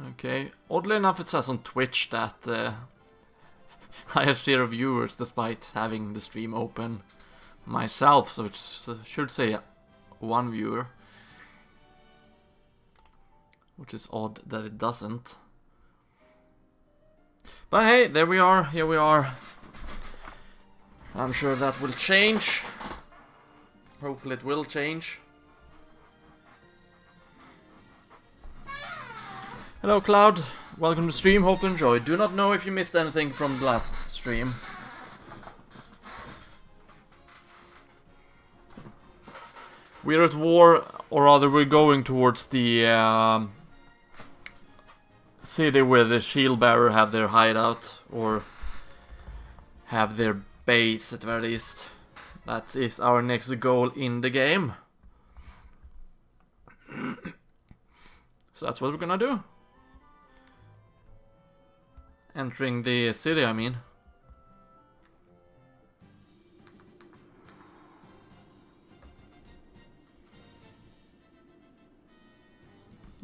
Okay, oddly enough it says on Twitch that I have 0 viewers despite having the stream open myself, so it should say 1 viewer. Which is odd that it doesn't. But hey, there we are, here we are. I'm sure that will change. Hopefully it will change. Hello Cloud, welcome to stream, hope you enjoyed. Do not know if you missed anything from the last stream. We're at war, or rather we're going towards the city where the shielbearer have their hideout, or have their base at the very least. That is our next goal in the game. So that's what we're gonna do. Entering the city, I mean.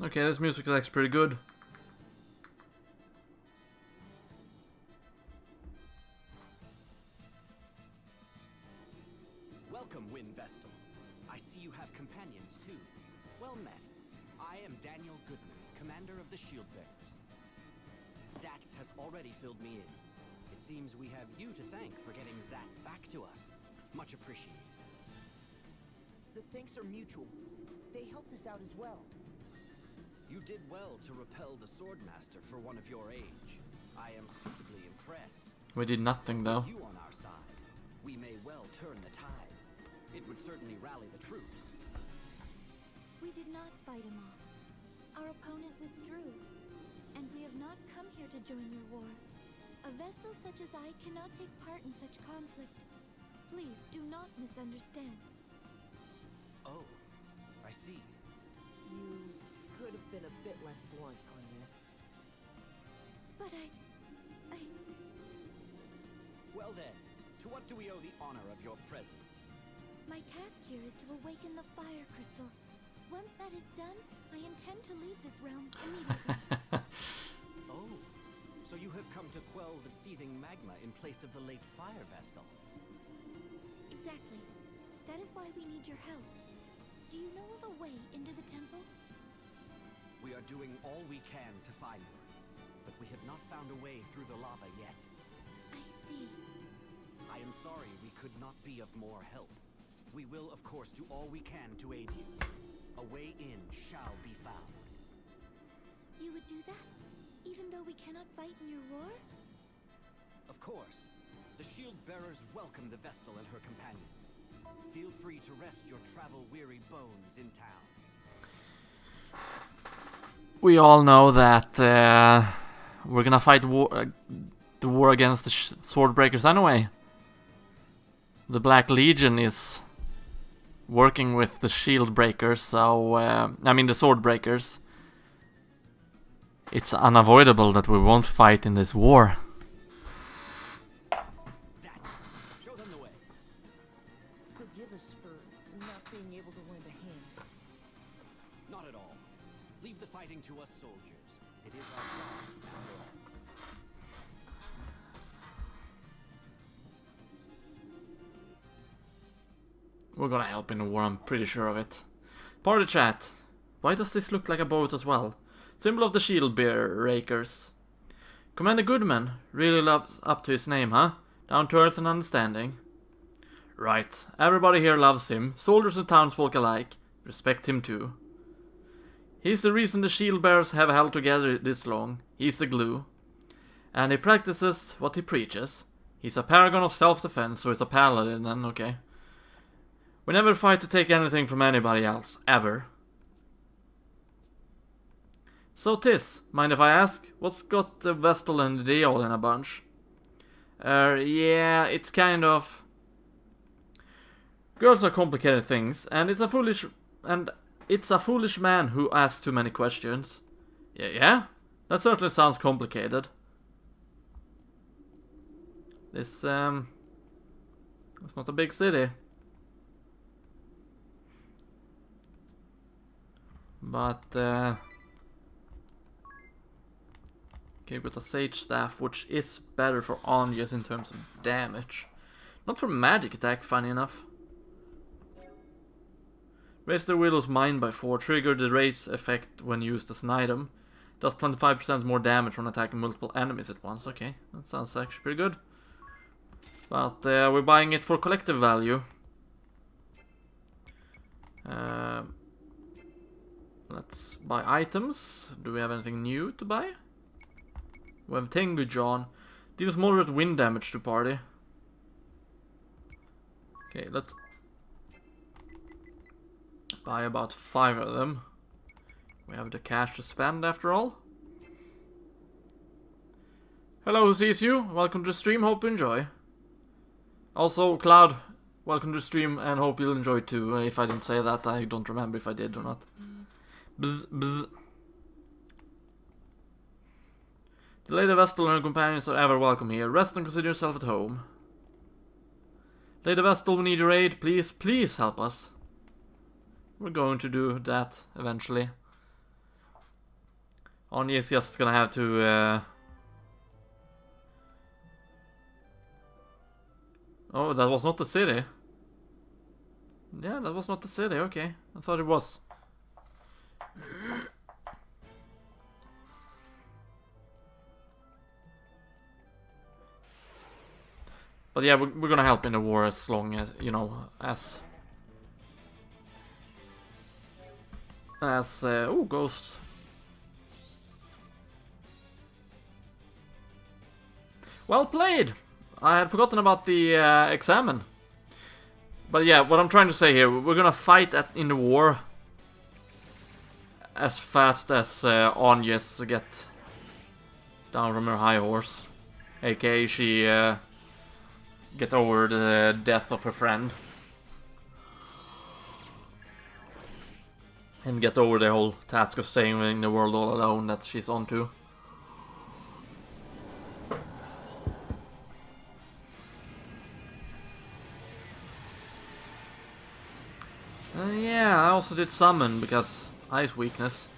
Okay, this music is actually pretty good. Welcome, Wind Vestal. I see you have companions too. Well met. I am Daniel Goodman, commander of the Shieldbearers. Dats has already filled me in. It seems we have you to thank for getting Zats back to us. Much appreciated. The thanks are mutual. They helped us out as well. You did well to repel the Swordmaster for one of your age. I am suitably impressed. We did nothing though. With you on our side, we may well turn the tide. It would certainly rally the troops. We did not fight him off. Our opponent withdrew, and we have not come here to join your war. A Vestal such as I cannot take part in such conflict. Please do not misunderstand. Oh, I see. You could have been a bit less blunt on this. But Well then, to what do we owe the honor of your presence? my task here is to awaken the fire crystal. Once that is done, I intend to leave this realm immediately. Oh, so you have come to quell the seething magma in place of the late fire Vestal. Exactly. That is why we need your help. Do you know of a way into the temple? We are doing all we can to find her, but we have not found a way through the lava yet. I see. I am sorry we could not be of more help. We will, of course, do all we can to aid you. A way in shall be found. You would do that? Even though we cannot fight in your war? Of course. The Shieldbearers welcome the Vestal and her companions. Feel free to rest your travel-weary bones in town. We all know that we're gonna fight the war against the swordbreakers anyway. The Black Legion is working with the shieldbreakers, so I mean the swordbreakers. It's unavoidable that we won't fight in this war. Show them the way. Forgive us for not being able to lend a hand. Not at all. Leave the fighting to us soldiers. It is our job, after all. We're gonna help in the war, I'm pretty sure of it. Party chat. Why does this look like a boat as well? Symbol of the shielbearers. Commander Goodman really loves up to his name, huh? Down to earth and understanding. Right. Everybody here loves him. Soldiers and townsfolk alike. Respect him too. He's the reason the shieldbearers have held together this long. He's the glue. And he practices what he preaches. He's a paragon of self-defense, so he's a paladin then, okay. We never fight to take anything from anybody else, ever. So Tis, mind if I ask, what's got the Vestal and the all in a bunch? Yeah, it's kind of... Girls are complicated things, and it's a foolish man who asks too many questions. Yeah? That certainly sounds complicated. It's not a big city. But, okay, we've got a Sage Staff, which is better for Anjas in terms of damage. Not for magic attack, funny enough. Raise the Widow's Mind by 4, trigger the raise effect when used as an item. Does 25% more damage when attacking multiple enemies at once. Okay, that sounds actually pretty good. But we're buying it for collective value. Let's buy items. Do we have anything new to buy? We have Tengu John. Deals moderate wind damage to party. Okay, let's buy about 5 of them. We have the cash to spend after all. Hello, who sees you? Welcome to the stream, hope you enjoy. Also, Cloud, welcome to the stream and hope you'll enjoy too. If I didn't say that, I don't remember if I did or not. Bzz, bzz. The Lady Vestal and her companions are ever welcome here. Rest and consider yourself at home. Lady Vestal, we need your aid. Please, please help us. We're going to do that eventually. Anya is just gonna have to... Oh, that was not the city. Yeah, that was not the city, okay. I thought it was. But yeah, we're gonna help in the war as long as, you know, as... oh, ghosts. Well played! I had forgotten about the examine. But yeah, what I'm trying to say here, we're gonna fight in the war as fast as Agnes get down from her high horse. AKA she get over the death of her friend. And get over the whole task of saving the world all alone that she's on to. Yeah, I also did summon because ice weakness.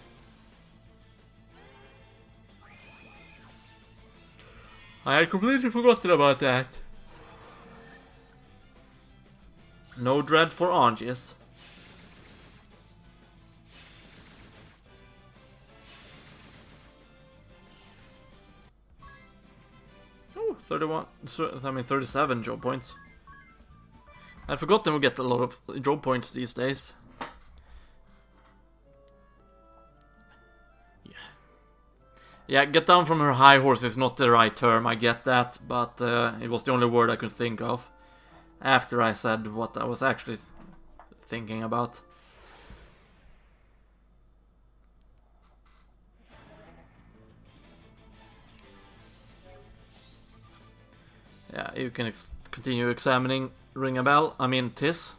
I had completely forgotten about that. No dread for Angies. Oh, 31, I mean 37 job points. I'd forgotten we get a lot of job points these days. Yeah, get down from her high horse is not the right term, I get that, but it was the only word I could think of after I said what I was actually thinking about. Yeah, you can continue examining Ring a Bell, I mean Tis.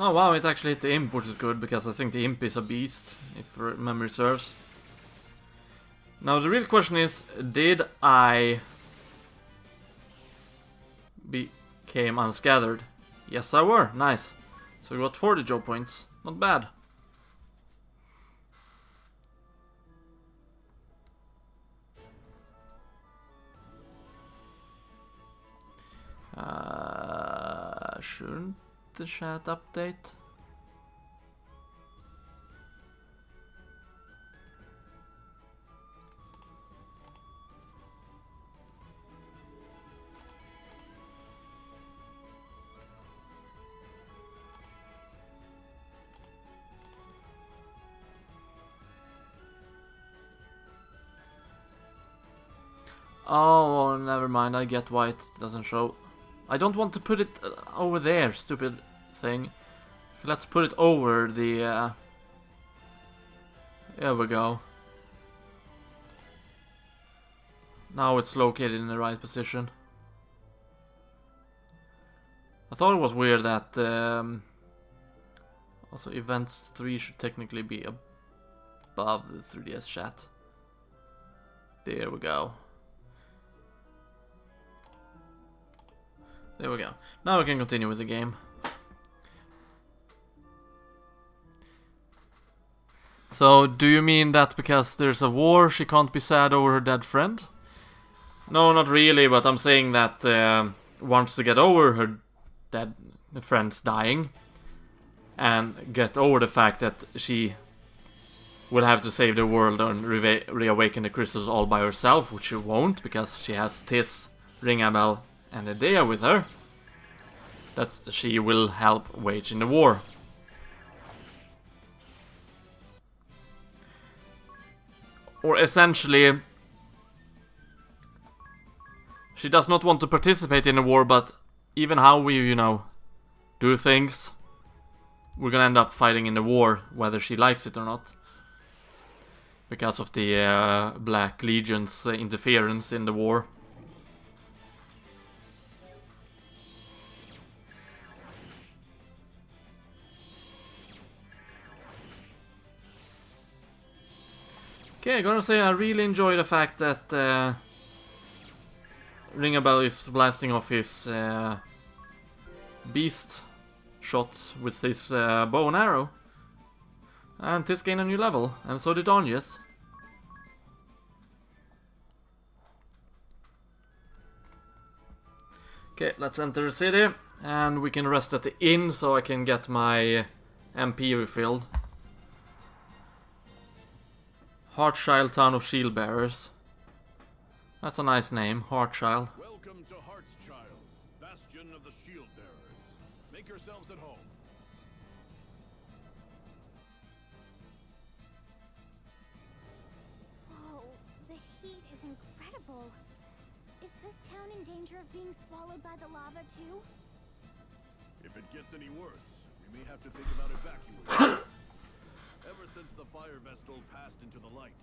Oh wow, it actually hit the imp, which is good, because I think the imp is a beast, if memory serves. Now the real question is, did I became unscattered? Yes I were, nice. So we got 40 job points, not bad. Shouldn't the chat update? Oh, never mind, I get why it doesn't show. I don't want to put it over there, stupid thing. Let's put it over the... There we go. Now it's located in the right position. I thought it was weird that... also, events 3 should technically be above the 3DS chat. There we go. There we go. Now we can continue with the game. So, do you mean that because there's a war she can't be sad over her dead friend? No, not really, but I'm saying that wants to get over her dead friend's dying and get over the fact that she will have to save the world and reawaken the crystals all by herself, which she won't because she has Tis, Ringabel, and Edea with her, that she will help wage in the war. Or essentially, she does not want to participate in the war, but even how we, you know, do things, we're gonna end up fighting in the war, whether she likes it or not. Because of the Black Legion's interference in the war. Okay, I'm gonna say I really enjoy the fact that Ringabel is blasting off his beast shots with his bow and arrow. And this gained a new level, and so did Donges. Okay, let's enter the city, and we can rest at the inn so I can get my MP refilled. Heartchild Town of Shieldbearers. That's a nice name, Heartchild. Welcome to Heartchild, bastion of the Shieldbearers. Make yourselves at home. Whoa, the heat is incredible. Is this town in danger of being swallowed by the lava too? If it gets any worse, we may have to think about evacuating. Ever since the fire vestal passed into the light,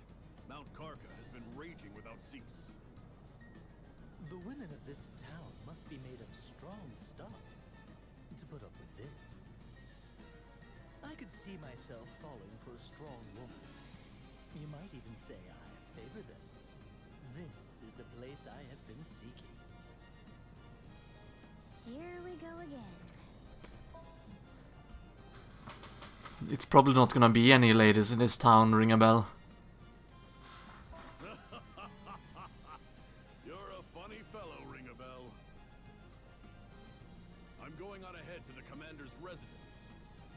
Mount Karka has been raging without cease. The women of this town must be made of strong stuff to put up with this. I could see myself falling for a strong woman. You might even say I favor them. This is the place I have been seeking. Here we go again. It's probably not gonna be any ladies in this town, ring a bell. You're a funny fellow, Ringabel. I'm going on ahead to the commander's residence.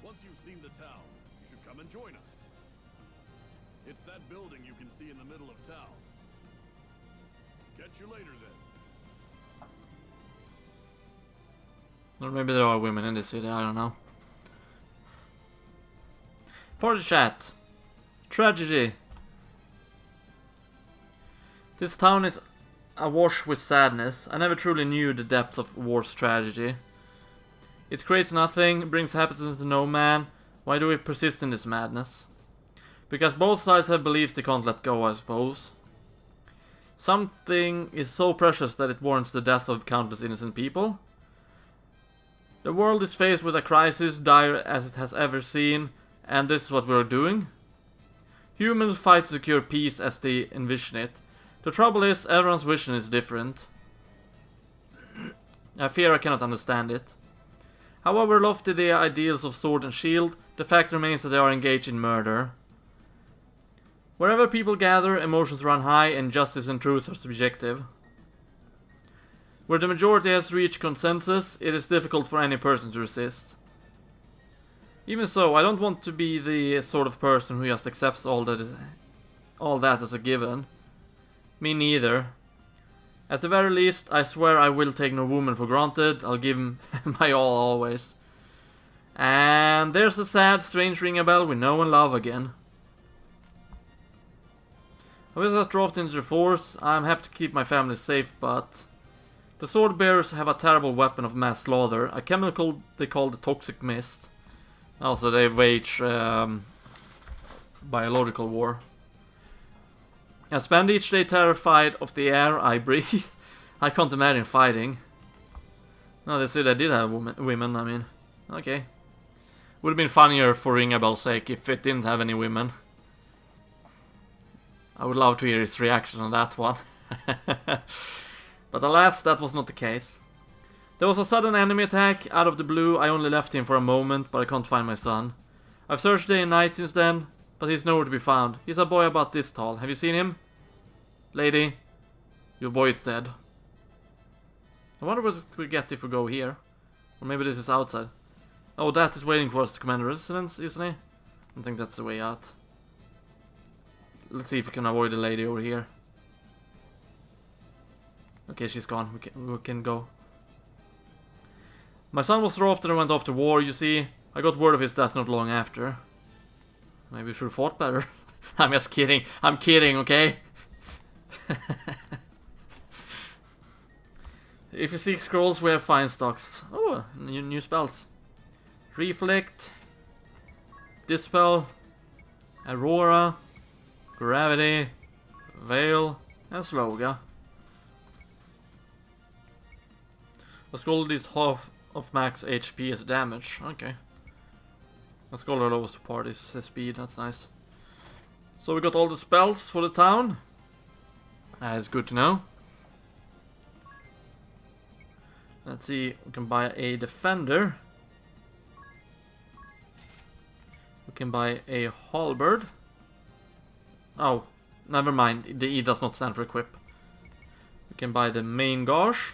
Once you've seen the town, you should come and join us. It's that building you can see in the middle of town. Catch you later then. Or maybe there are women in this city, I don't know. Party chat. Tragedy. This town is awash with sadness. I never truly knew the depth of war's tragedy. It creates nothing, brings happiness to no man. Why do we persist in this madness? Because both sides have beliefs they can't let go, I suppose. Something is so precious that it warrants the death of countless innocent people. The world is faced with a crisis dire as it has ever seen, and this is what we're doing. Humans fight to secure peace as they envision it. The trouble is, everyone's vision is different. I fear I cannot understand it. However lofty the ideals of sword and shield, the fact remains that they are engaged in murder. Wherever people gather, emotions run high and justice and truth are subjective. Where the majority has reached consensus, it is difficult for any person to resist. Even so, I don't want to be the sort of person who just accepts all that as a given. Me neither. At the very least, I swear I will take no woman for granted. I'll give my all always. And there's a sad, strange ring a bell we know and love again. I was got dropped into the force. I'm happy to keep my family safe, but the swordbearers have a terrible weapon of mass slaughter, a chemical they call the toxic mist. Also, they wage biological war. I spend each day terrified of the air I breathe. I can't imagine fighting. No, they said I did have women, I mean. Okay. Would have been funnier for Ringabel's sake if it didn't have any women. I would love to hear his reaction on that one. But alas, that was not the case. There was a sudden enemy attack out of the blue. I only left him for a moment, but I can't find my son. I've searched day and night since then, but he's nowhere to be found. He's a boy about this tall. Have you seen him? Lady, your boy is dead. I wonder what we get if we go here. Or maybe this is outside. Oh, that is waiting for us to command residence, isn't he? I think that's the way out. Let's see if we can avoid the lady over here. Okay, she's gone. We can go. My son was roughed and went off to war, you see. I got word of his death not long after. Maybe we should have fought better. I'm just kidding. I'm kidding, okay? If you seek scrolls, we have fine stocks. Oh, new spells. Reflect, Dispel, Aurora, Gravity, Veil, and Sloga. A scroll is half of max HP as damage. Okay. A scroll lowers the party's speed, that's nice. So we got all the spells for the town. That is good to know. Let's see, we can buy a defender. We can buy a halberd. Oh, never mind, the E does not stand for equip. We can buy the main gauge.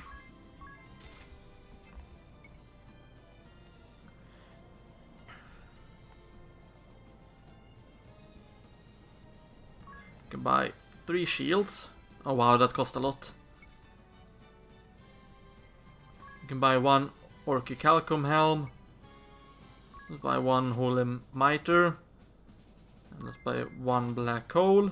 We can buy 3 shields. Oh wow, that cost a lot. We can buy 1 Orchichalcum helm. Let's buy 1 Holy Mitre. And let's buy 1 black hole.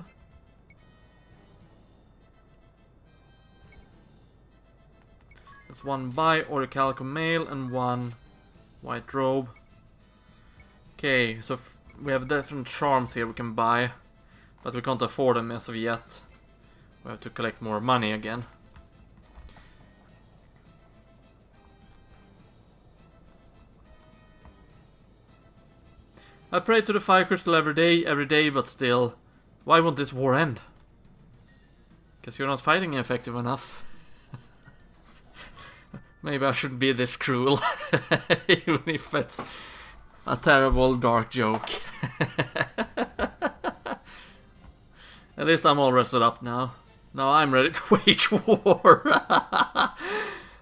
That's 1 buy Orchichalcum mail and 1 white robe. Okay, so we have different charms here we can buy. But we can't afford them as of yet. We have to collect more money again. I pray to the fire crystal every day, but still. Why won't this war end? Because you're not fighting effective enough. Maybe I shouldn't be this cruel. Even if it's a terrible dark joke. At least I'm all rested up now. Now I'm ready to wage war.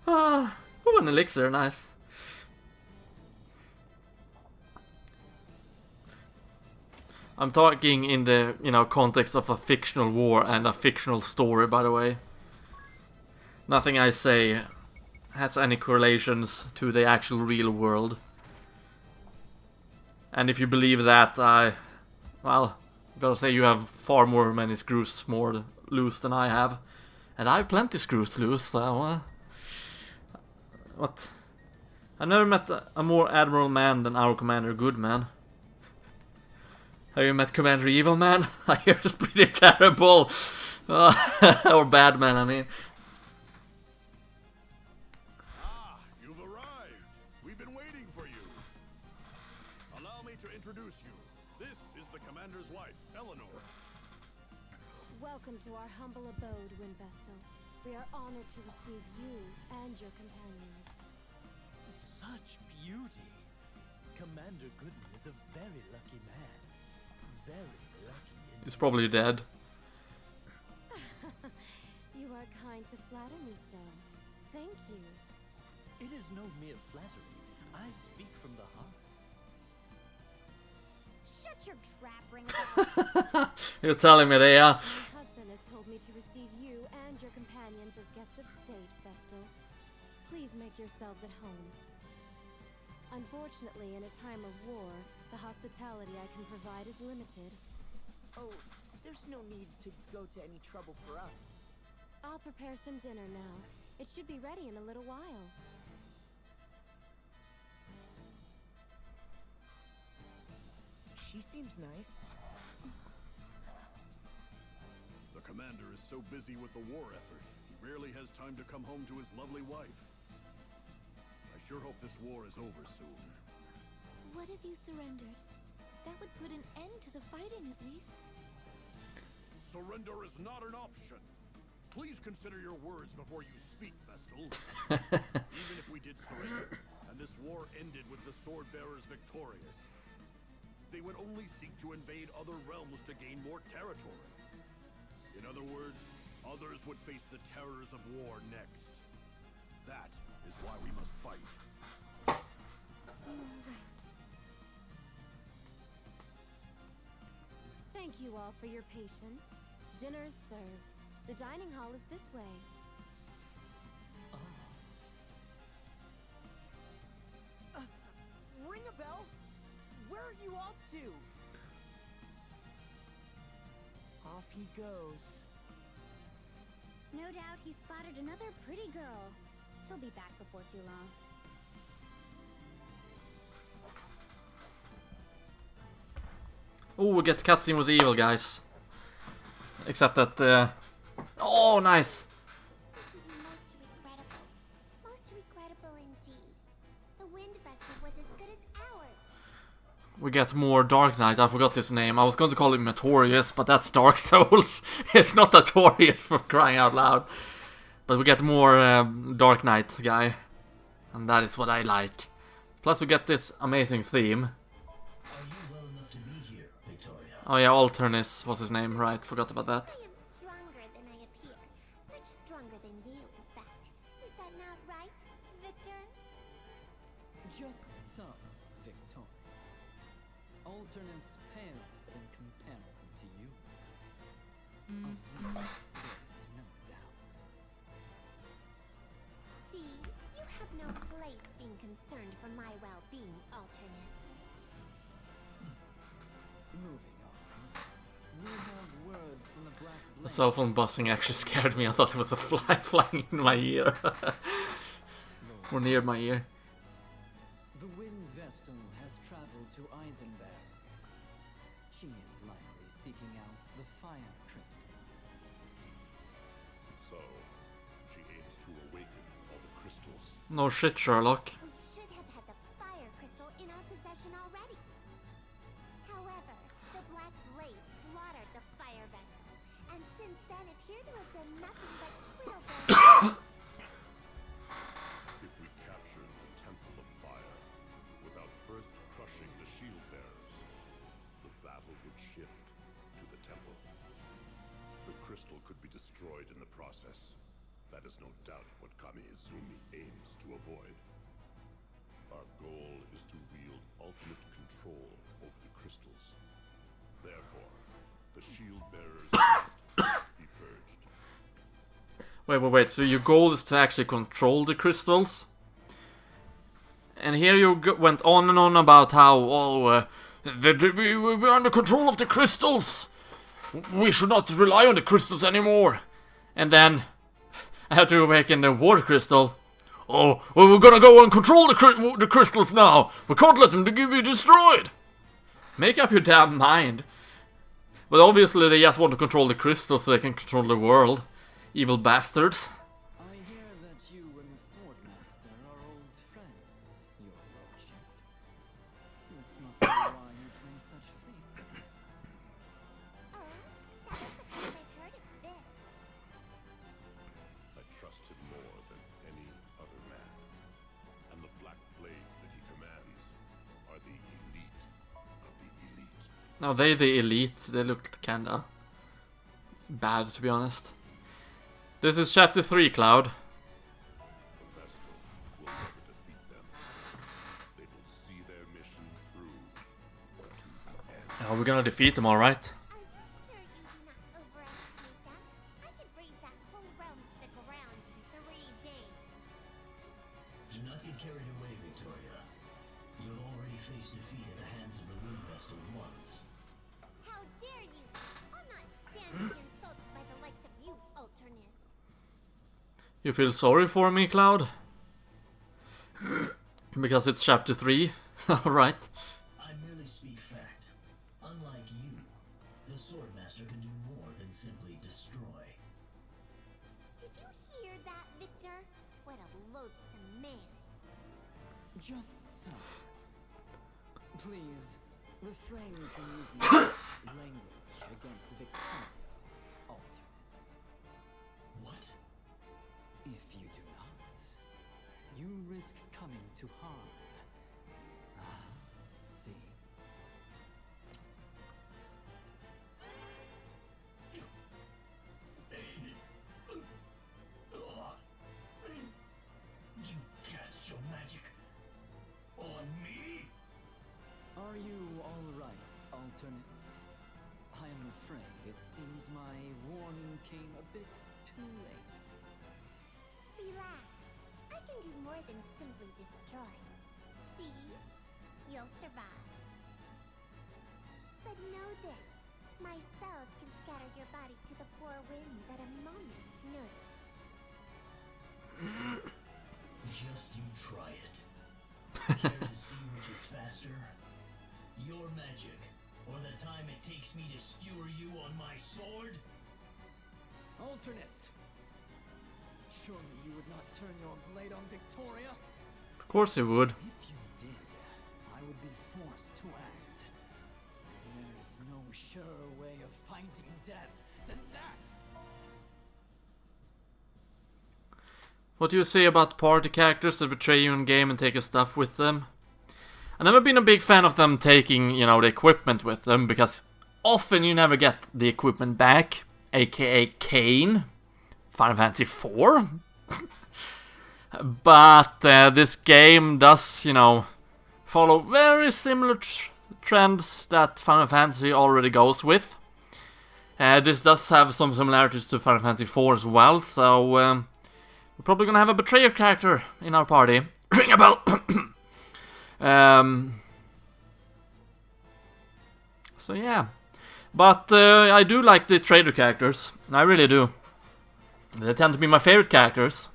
Oh, an elixir, nice. I'm talking in the, context of a fictional war and a fictional story, by the way. Nothing I say has any correlations to the actual real world. And if you believe that, well, gotta say you have far many screws more loose than I have. And I have plenty screws loose, so... what? I've never met a more admirable man than our Commander Goodman. Have you met Commander Evil Man? I hear it's pretty terrible. Or bad man, I mean. Ah, you've arrived. We've been waiting for you. Allow me to introduce you. This is the Commander's wife, Eleanor. Welcome to our humble abode, Windvestal. We are honored to receive you and your companions. Such beauty! Commander Goodman is a very lucky man. Very lucky indeed. He's probably dead. You are kind to flatter me so. Thank you. It is no mere flattery. I speak from the heart. Shut your trap ring about. You're telling me they are. My husband has told me to receive you and your companions as guests of state, Vestal. Please make yourselves at home. Unfortunately, in a time of war, the hospitality I can provide is limited. Oh, there's no need to go to any trouble for us. I'll prepare some dinner now. It should be ready in a little while. She seems nice. The Commander is so busy with the war effort, he rarely has time to come home to his lovely wife. I sure hope this war is over soon. What if you surrendered? That would put an end to the fighting, at least. Surrender is not an option. Please consider your words before you speak, Vestal. Even if we did surrender, and this war ended with the swordbearers victorious, they would only seek to invade other realms to gain more territory. In other words, others would face the terrors of war next. That is why we must fight. Thank you all for your patience. Dinner is served. The dining hall is this way. Ring a bell? Where are you off to? off he goes. No doubt he spotted another pretty girl. He'll be back before too long. Oh, we get cutscene with the evil guys. Except that, oh, nice! This is most regrettable indeed. The wind vessel was as good as ours. We get more Dark Knight, I forgot his name. I was going to call him Notorious, but that's Dark Souls. It's not Notorious, for crying out loud. But we get more Dark Knight guy. And that is what I like. Plus we get this amazing theme. Are you well enough to be here, Victoria? Oh yeah, Alternis was his name, right, forgot about that. I am stronger than I appear. Much stronger than you, in fact. Is that not right, Victor? Just so, Victoria. Alternate pales in comparison to you. Of this, there's no doubt. See, you have no place being concerned for my well-being, Alternate. Moving on. We have word from the Black The Blade. cell phone buzzing actually scared me, I thought it was a fly flying in my ear. Or near my ear. The wind vessel has traveled to Eisenberg. She is likely seeking out the fire crystal. So, she aims to awaken all the crystals. No shit, Sherlock. We should have had the fire crystal in our possession already. However, the Black Blade slaughtered the fire vessel, and since then appear to have done nothing but twiddle their If we captured the Temple of Fire without first crushing the shield-bearers, the battle would shift to the temple. The crystal could be destroyed in the process. That is no doubt what Kami Izumi aims to avoid. Our goal is to wield ultimate control over the crystals. Therefore, the shield-bearers must be purged. Wait, so your goal is to actually control the crystals? And here you went on and on about how, we're under control of the crystals! We should not rely on the crystals anymore! And then, after you awaken the water crystal, oh, well, we're gonna go and control the crystals now! We can't let them be destroyed! Make up your damn mind. But obviously they just want to control the crystals so they can control the world. Evil bastards. I hear that you and the Swordmaster are old friends, your lordship. This must be why you play such favorites. Oh, that is the first I've heard of this. I trust him more than any other man. And the Black Blades that he commands are the elite of the elite. Now they the elite, they look kinda bad to be honest. This is chapter 3, Cloud. The Vestal will never defeat them. They will see their mission through to the end. Oh, we're gonna defeat them, alright. Are you sure you do not overestimate them? I could raise that whole realm to the ground in 3 days. Do not get carried away, Victoria. You have already faced defeat at the hands of the wind vessel once. How dare you! I'll not stand to be insulted by the likes of you, Alternus. You feel sorry for me, Cloud? Because it's chapter 3? Alright. I merely speak fact. Unlike you, the Swordmaster can do more than simply destroy. Did you hear that, Victor? What a loathsome man. Just so. Please, refrain from using language against Victoria, Alternus. What? If you do not, you risk coming to harm. Ah, see? You cast your magic on me? Are you all right, Alternus? I am afraid it seems my warning came a bit too late. Relax. I can do more than simply destroy. See? You'll survive. But know this. My spells can scatter your body to the four winds at a moment's notice. Just you try it. Care to see which is faster? Your magic, or the time it takes me to skewer you on my sword? Alternus! Surely you would not turn your blade on Victoria? Of course he would. If you did, I would be forced to act. There is no surer way of finding death than that! What do you say about party characters that betray you in game and take your stuff with them? I've never been a big fan of them taking, you know, the equipment with them, because often you never get the equipment back, aka Kane, Final Fantasy IV. But this game does, you know, follow very similar trends that Final Fantasy already goes with. This does have some similarities to Final Fantasy IV as well, so we're probably gonna have a betrayer character in our party. Ring a bell! So yeah. But I do like the trader characters. I really do. They tend to be my favorite characters.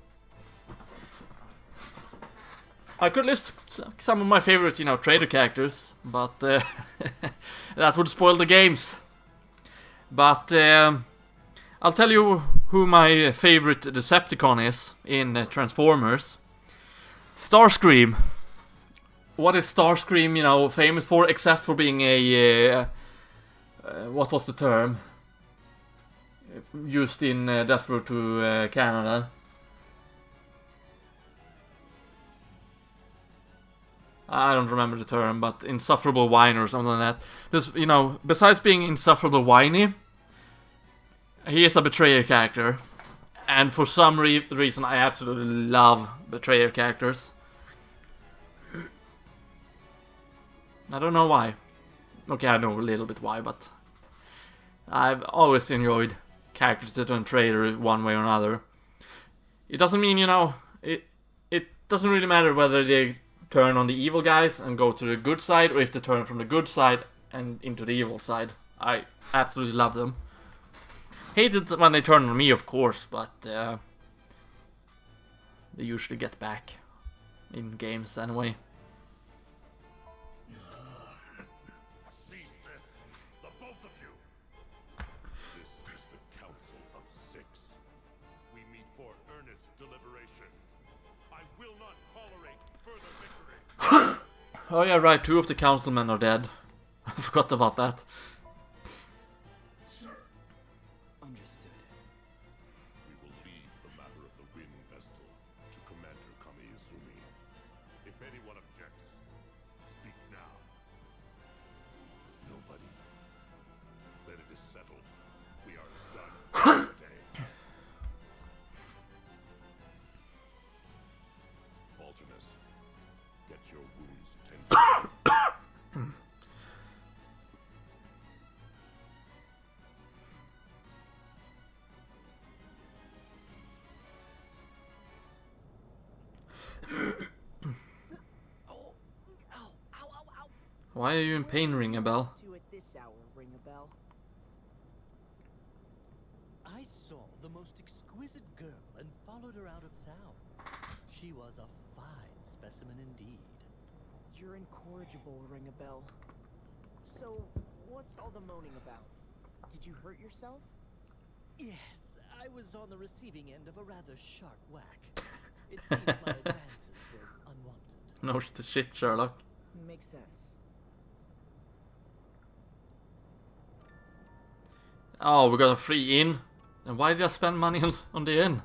I could list some of my favorite, you know, trader characters, but that would spoil the games. But I'll tell you who my favorite Decepticon is in Transformers. Starscream. What is Starscream, you know, famous for, except for being a what was the term used in Death Road to Canada? I don't remember the term, but insufferable whiner or something like that. This, you know, besides being insufferable whiny, he is a betrayer character, and for some reason I absolutely love betrayer characters. I don't know why. Okay, I know a little bit why, but I've always enjoyed characters that don't traitor one way or another. It doesn't mean, you know, it doesn't really matter whether they turn on the evil guys and go to the good side, or if they turn from the good side and into the evil side. I absolutely love them. Hate it when they turn on me, of course, but they usually get back in games anyway. Cease this, the both of you! This is the Council of Six. We meet for earnest deliberation. I will not tolerate further victory. Oh yeah, right, 2 of the councilmen are dead. I forgot about that. Sir, Understood. We will leave the matter of the Wind Vestal to Commander Kamiizumi. If anyone objects, speak now. Nobody. Then it is settled. We are done for today. Alternus, get your wounds tended. Oh, ow, ow, ow, ow. Why are you in pain, Ring a Bell? To at this hour, ring a bell. I saw the most exquisite girl and followed her out of town. She was a fine specimen indeed. You're incorrigible, ring a bell. So, what's all the moaning about? Did you hurt yourself? Yes, I was on the receiving end of a rather sharp whack. It seems my advances were unwanted. No shit, Sherlock. Makes sense. Oh, we got a free inn. And why did I spend money on the inn?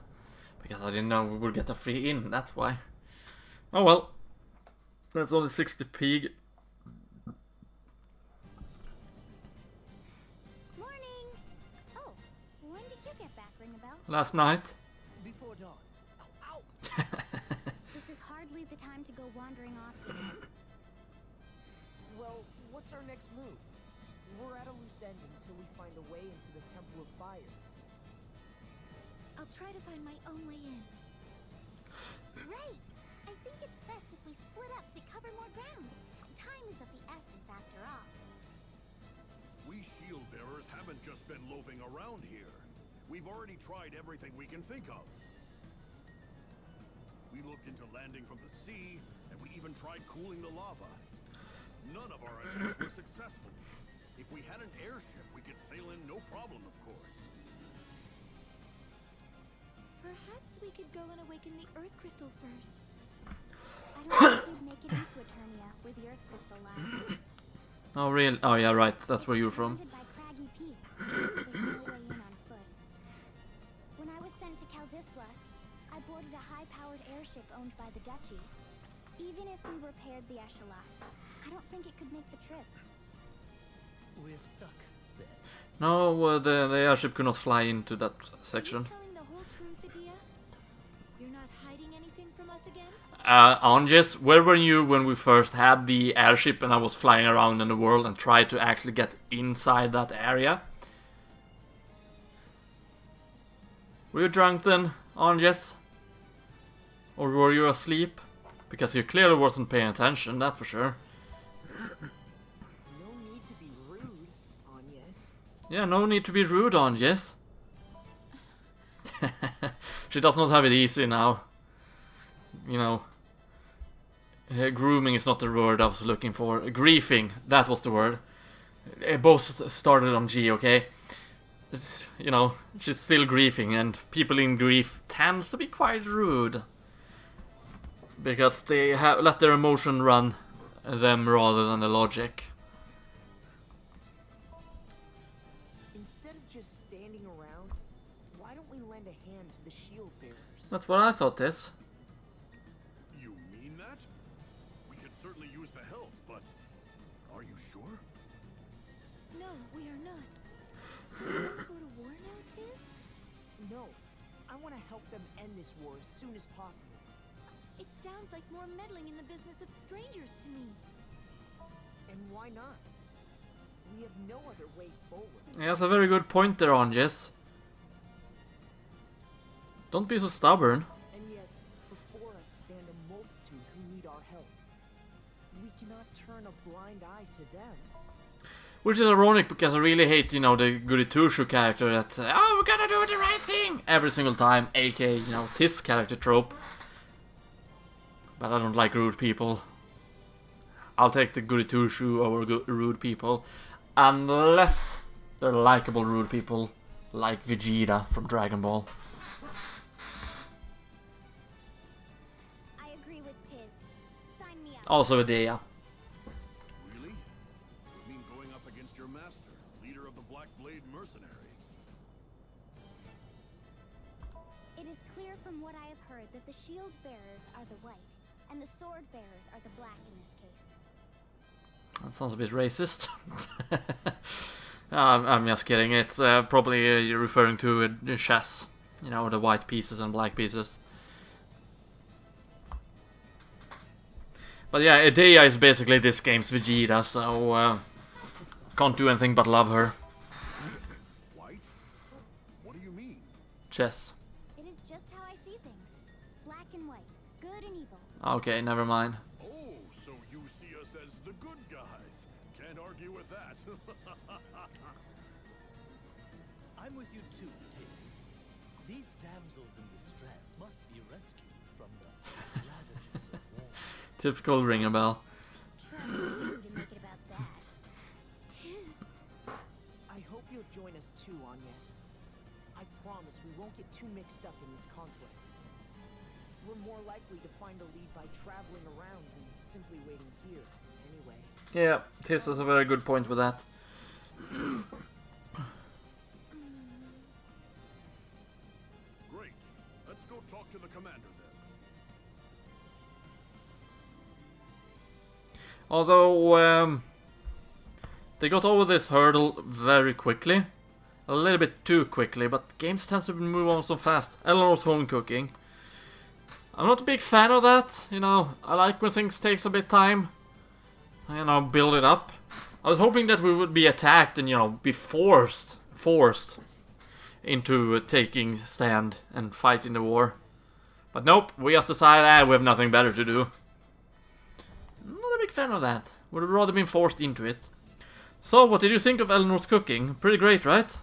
Because I didn't know we would get a free inn, that's why. Oh well. That's only 60p. Morning! Oh, when did you get back, Ring a Bell? Last night. Before dawn. Ow, ow! This is hardly the time to go wandering off here. Well, what's our next move? We're at a loose end until we find a way into the Temple of Fire. I'll try to find my own way in. Right! I think it's best if we split up to cover more ground. Time is of the essence after all. We shield bearers have just been loafing around here. We've already tried everything we can think of. We looked into landing from the sea, and we even tried cooling the lava. None of our attempts were successful. If we had an airship, we could sail in no problem, of course. Perhaps we could go and awaken the Earth Crystal first. I don't think we'd make it into Eternia, where the Earth Crystal lies. Oh, really? Oh, yeah, right. That's where you're from. Surrounded by craggy peaks, so there's no way in on foot. When I was sent to Caldisla, I boarded a high-powered airship owned by the Duchy. Even if we repaired the echelon, I don't think it could make the trip. We're stuck there. No, the airship could not fly into that Are you section. telling the whole truth, Adia? You're not hiding anything from us again? Anges, where were you when we first had the airship and I was flying around in the world and tried to actually get inside that area? Were you drunk then, Anges? Or were you asleep? Because you clearly wasn't paying attention, that's for sure. No need to be rude, Agnes. Yeah, no need to be rude, Anges. She does not have it easy now. You know, grooming is not the word I was looking for. Griefing, that was the word. Both started on G, okay? It's, you know, she's still grieving, and people in grief tends to be quite rude. Because they let their emotion run them rather than the logic. Instead of just standing around, why don't we lend a hand to the shield bearers? That's what I thought this. You mean that? We could certainly use the help, but are you sure? No, we are not. Do you want to go to war now, Tiz? No, I want to help them end this war as soon as possible. It sounds like more meddling in the business of strangers to me. And why not? We have no other way forward. Yeah, that's a very good point there, Anges. Don't be so stubborn. And yet, before us stand a multitude who need our help. We cannot turn a blind eye to them. Which is ironic because I really hate, you know, the Goody Two-Shoe character that, oh, we're gonna do the right thing every single time, aka, you know, Tiz character trope. But I don't like rude people. I'll take the Goody Two-Shoe over rude people. Unless they're likable rude people, like Vegeta from Dragon Ball. I agree with Tiz. Sign me up. Also Idea. Really? You mean going up against your master, leader of the Black Blade mercenaries? It is clear from what I have heard that the shield bearers are the white, and the sword bearers are the black in this case. That sounds a bit racist. I'm just kidding. It's probably you're referring to chess. You know, the white pieces and black pieces. But yeah, Idea is basically this game's Vegeta, so can't do anything but love her. White? What do you mean? Chess. It is just how I see things. Black and white. Good and evil. Okay, never mind. Oh, so you see us as the good guys. Can't argue with that. I'm with you too, Tiz. These damsels in distress must be rescued from the ravages of war. Typical ring a bell. Trust you to make it about that. Tiz, I hope you'll join us too, Agnes. I promise we won't get too mixed up in this conflict. We're more likely to find a lead by traveling around than simply waiting here, anyway. Yeah, Tiz has a very good point with that. Great. Let's go talk to the commander then. Although, they got over this hurdle very quickly. A little bit too quickly, but games tend to move on so fast. Eleanor's home cooking. I'm not a big fan of that, you know. I like when things takes a bit time. You know, build it up. I was hoping that we would be attacked and, you know, be forced into taking stand and fighting the war. But nope, we just decided, we have nothing better to do. I'm not a big fan of that. Would have rather been forced into it. So, what did you think of Eleanor's cooking? Pretty great, right?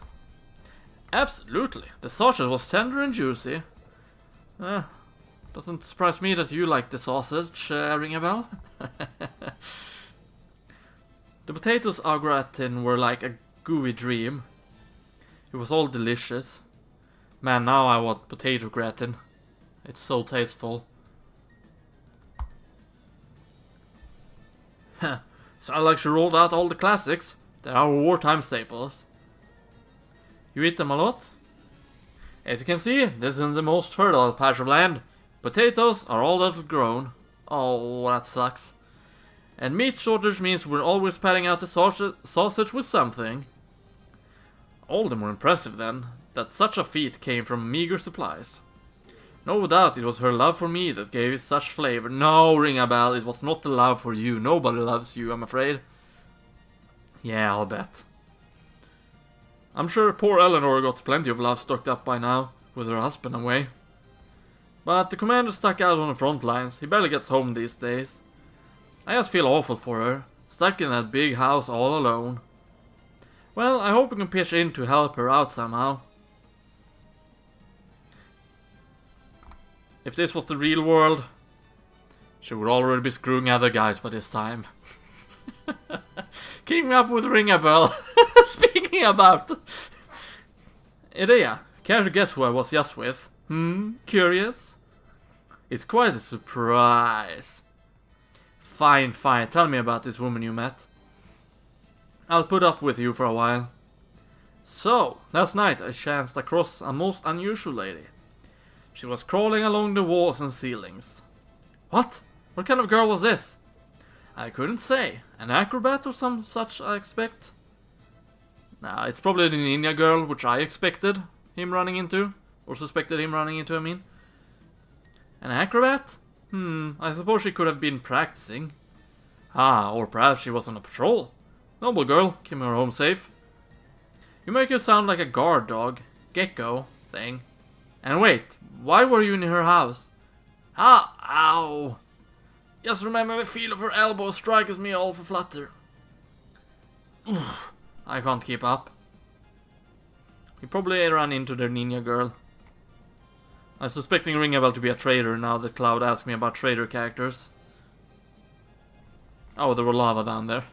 Absolutely. The sausage was tender and juicy. Doesn't surprise me that you like the sausage, ring a bell? The potatoes au gratin were like a gooey dream. It was all delicious. Man, now I want potato gratin. It's so tasteful. Sound like she rolled out all the classics. They are wartime staples. You eat them a lot? As you can see, this is the most fertile patch of land. Potatoes are all that's grown. Oh, that sucks. And meat shortage means we're always padding out the sausage with something. All the more impressive then, that such a feat came from meager supplies. No doubt it was her love for me that gave it such flavor. No, ring a bell, it was not the love for you. Nobody loves you, I'm afraid. Yeah, I'll bet. I'm sure poor Eleanor got plenty of love stocked up by now, with her husband away. But the commander stuck out on the front lines. He barely gets home these days. I just feel awful for her, stuck in that big house all alone. Well, I hope we can pitch in to help her out somehow. If this was the real world, she would already be screwing other guys by this time. Keeping up with ring a bell. Speaking about... Idea, care to guess who I was just with? Curious? It's quite a surprise. Fine, tell me about this woman you met. I'll put up with you for a while. So, last night I chanced across a most unusual lady. She was crawling along the walls and ceilings. What? What kind of girl was this? I couldn't say. An acrobat or some such, I expect? Nah, it's probably the ninja girl, which I expected him running into. Or suspected him running into, I mean. An acrobat? I suppose she could have been practicing. Or perhaps she was on a patrol. Noble girl, keep her home safe. You make her sound like a guard dog, gecko thing. And wait, why were you in her house? Ow! Just remember the feel of her elbow strikes me all for flutter. Oof, I can't keep up. You probably ran into the ninja girl. I'm suspecting Ringabel to be a traitor now that Cloud asked me about traitor characters. Oh, there were lava down there.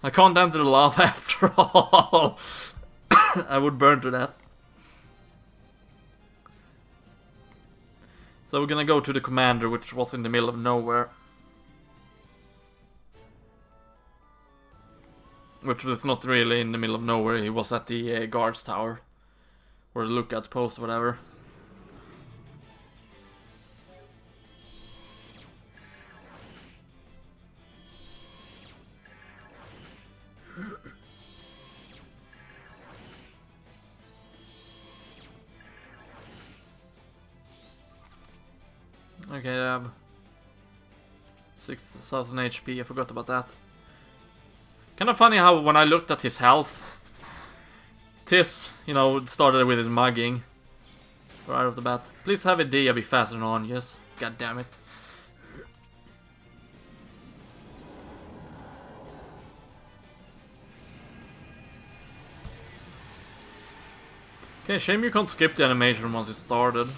I can't enter the lava after all. I would burn to death. So we're gonna go to the commander, which was in the middle of nowhere. Which was not really in the middle of nowhere, he was at the guards tower. Or the lookout post, whatever. Okay, I have 6,000 HP, I forgot about that. Kinda funny how when I looked at his health, Tis, it started with his mugging. Right off the bat. Please have a Dia be faster than Onyas. God damn it. Okay, shame you can't skip the animation once it started.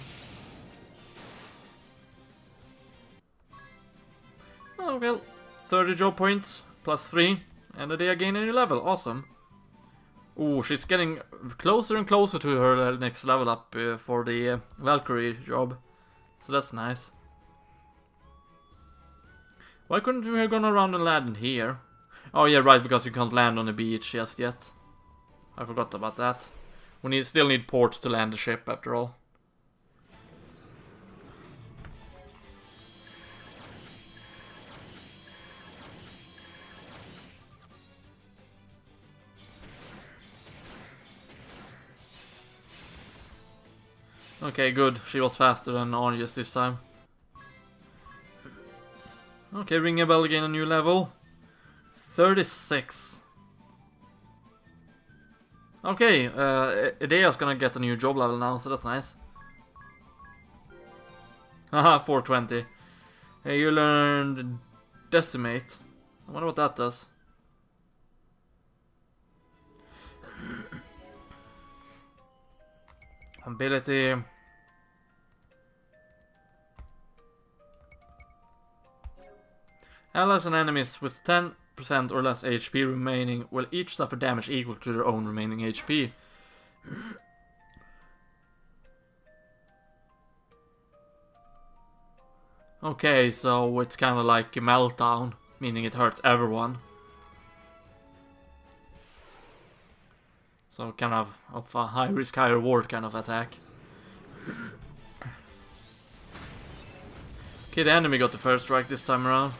Oh well, 30 job points, plus 3, and a day again a new level, awesome. Ooh, she's getting closer and closer to her next level up for the Valkyrie job, so that's nice. Why couldn't we have gone around and landed here? Oh yeah, right, because you can't land on the beach just yet. I forgot about that. We still need ports to land the ship after all. Okay, good. She was faster than Onyas this time. Okay, ring a bell again, a new level. 36. Okay, Idea's gonna get a new job level now, so that's nice. Haha, 420. Hey, you learned Decimate. I wonder what that does. Ability. Allies and enemies with 10% or less HP remaining will each suffer damage equal to their own remaining HP. Okay, so it's kind of like a meltdown, meaning it hurts everyone. So kind of a high risk, high reward kind of attack. Okay, the enemy got the first strike this time around.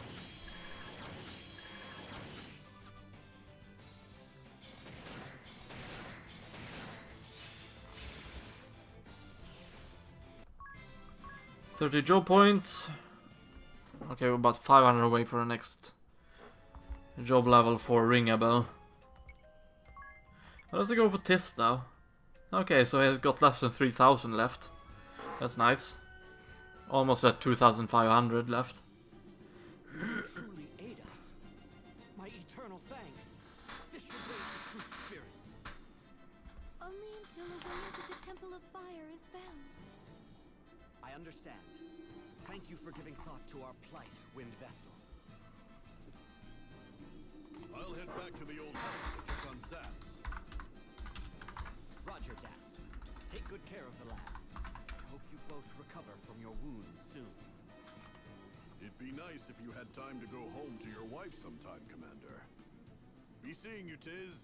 $30 job points. Okay, we're about 500 away for the next job level for Ringable. Let's go for Tis now. Okay, so he's got less than 3,000 left. That's nice. Almost at 2,500 left. You truly aid us. My eternal thanks. This should raise the true spirits. Only until a way to the Temple of Fire is found. I understand. Thank you for giving thought to our plight, Wind Vestal. I'll head back to the old house to check on Zats. Roger, Dats. Take good care of the lad. I hope you both recover from your wounds soon. It'd be nice if you had time to go home to your wife sometime, Commander. Be seeing you, Tiz.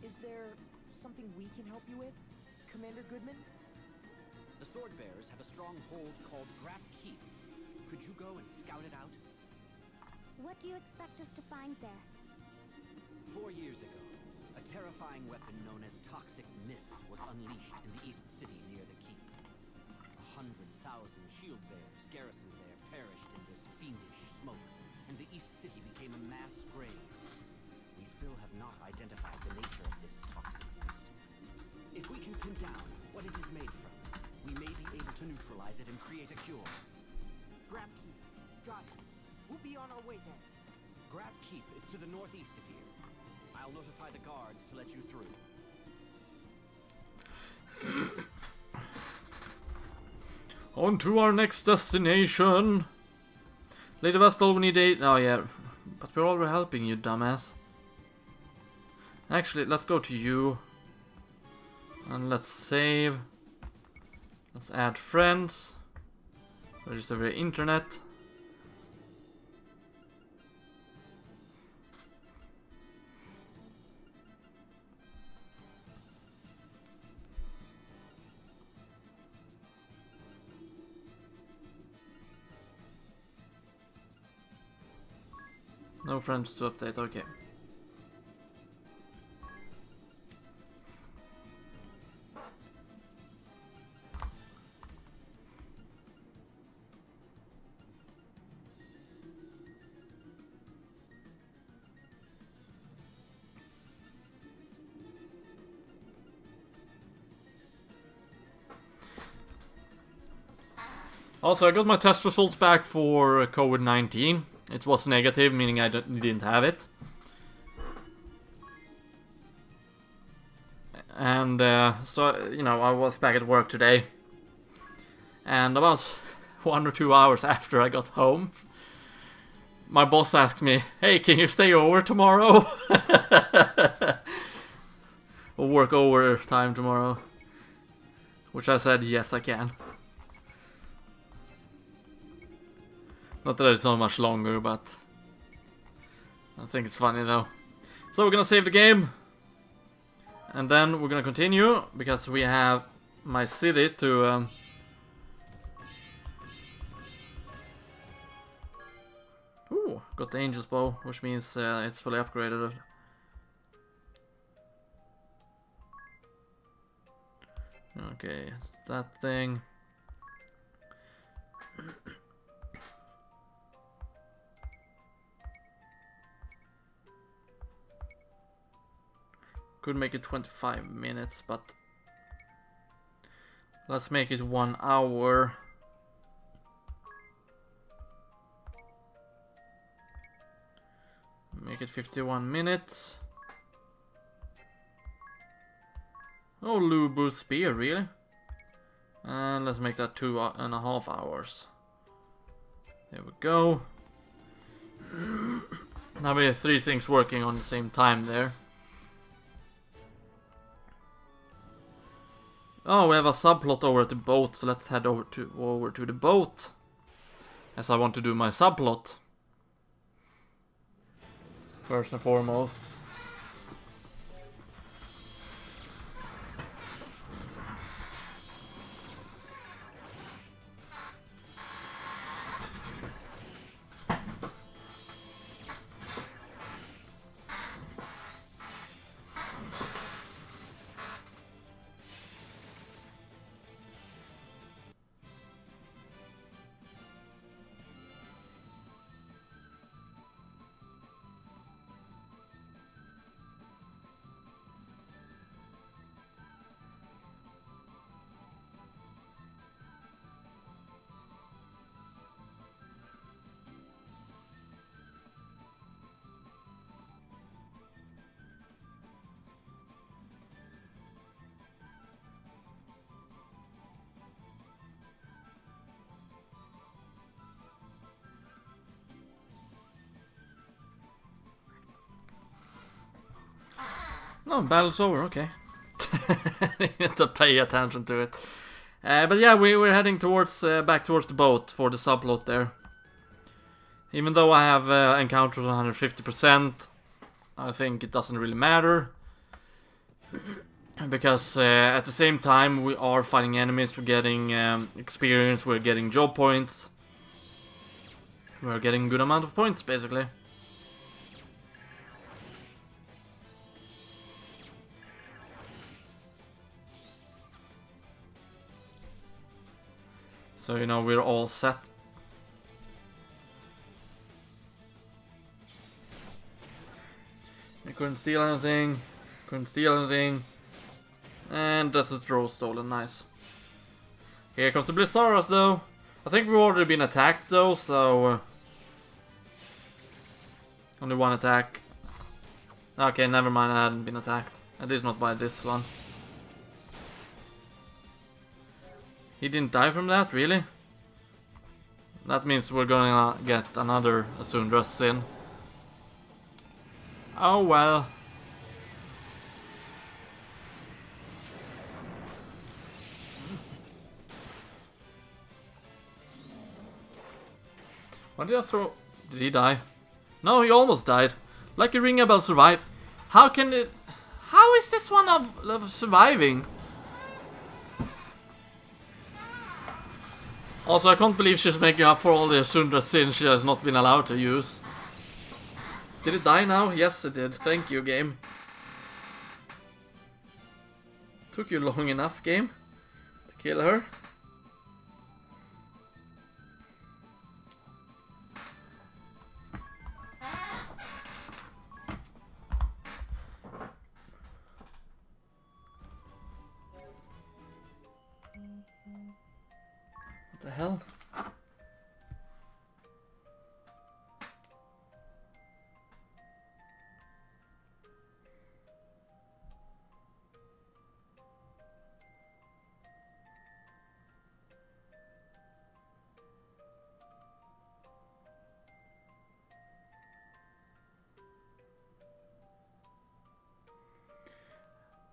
Is there something we can help you with, Commander Goodman? The swordbearers have a stronghold called Grap Keep. Could you go and scout it out? What do you expect us to find there? 4 years ago, a terrifying weapon known as Toxic Mist was unleashed in the East City near the keep. 100,000 shield-bearers garrisoned there perished in this fiendish smoke, and the East City became a mass grave. We still have not identified the nature of this toxic mist. If we can pin down what it is made from, we may be able to neutralize it and create a cure. Grab Keep. Got it. We'll be on our way then. Grap Keep is to the northeast of here. I'll notify the guards to let you through. On to our next destination. Lady Vestal, we need 8. Oh yeah, but we're already helping you, dumbass. Actually, let's go to you. And let's save. Let's add friends. Register via internet. No friends to update, okay. Also, I got my test results back for COVID-19. It was negative, meaning I didn't have it. And so, you know, I was back at work today. And about 1 or 2 hours after I got home, my boss asked me, "Hey, can you stay over tomorrow?" Or work overtime tomorrow. Which I said, yes, I can. Not that it's not much longer, but I think it's funny though. So we're gonna save the game. And then we're gonna continue, because we have my city to... Ooh, got the Angel's Bow, which means it's fully upgraded. Okay, it's that thing. Could make it 25 minutes, but let's make it 1 hour. Make it 51 minutes. Oh, Lubu Spear, really? And let's make that 2.5 hours. There we go. Now we have 3 things working on the same time there. Oh, we have a subplot over at the boat, so let's head over to the boat. As I want to do my subplot. First and foremost. No, battle's over, okay. I need to pay attention to it. But yeah, we're heading towards back towards the boat for the subplot there. Even though I have encountered 150%, I think it doesn't really matter. Because at the same time we are fighting enemies, we're getting experience, we're getting job points. We're getting a good amount of points, basically. So, you know, we're all set. I couldn't steal anything. Couldn't steal anything. And Death of Throw stolen, nice. Here comes the Blistaras though. I think we've already been attacked though, so... only one attack. Okay, never mind, I hadn't been attacked. At least not by this one. He didn't die from that, really? That means we're gonna get another Asundra's Sin. Oh well. Why did I throw... Did he die? No, he almost died. Lucky Ringabel survived. How can it... How is this one of surviving? Also, I can't believe she's making up for all the Sundra sins she has not been allowed to use. Did it die now? Yes, it did. Thank you, game. Took you long enough, game, to kill her. What the hell?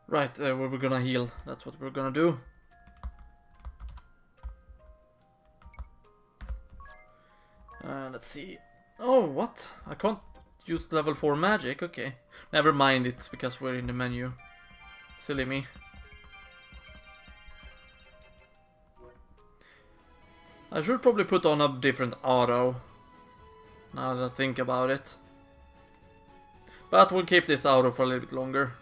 Right, we're gonna heal. That's what we're gonna do. Let's see. Oh, what? I can't use level 4 magic. Okay. Never mind, it's because we're in the menu. Silly me. I should probably put on a different auto. Now that I think about it. But we'll keep this auto for a little bit longer.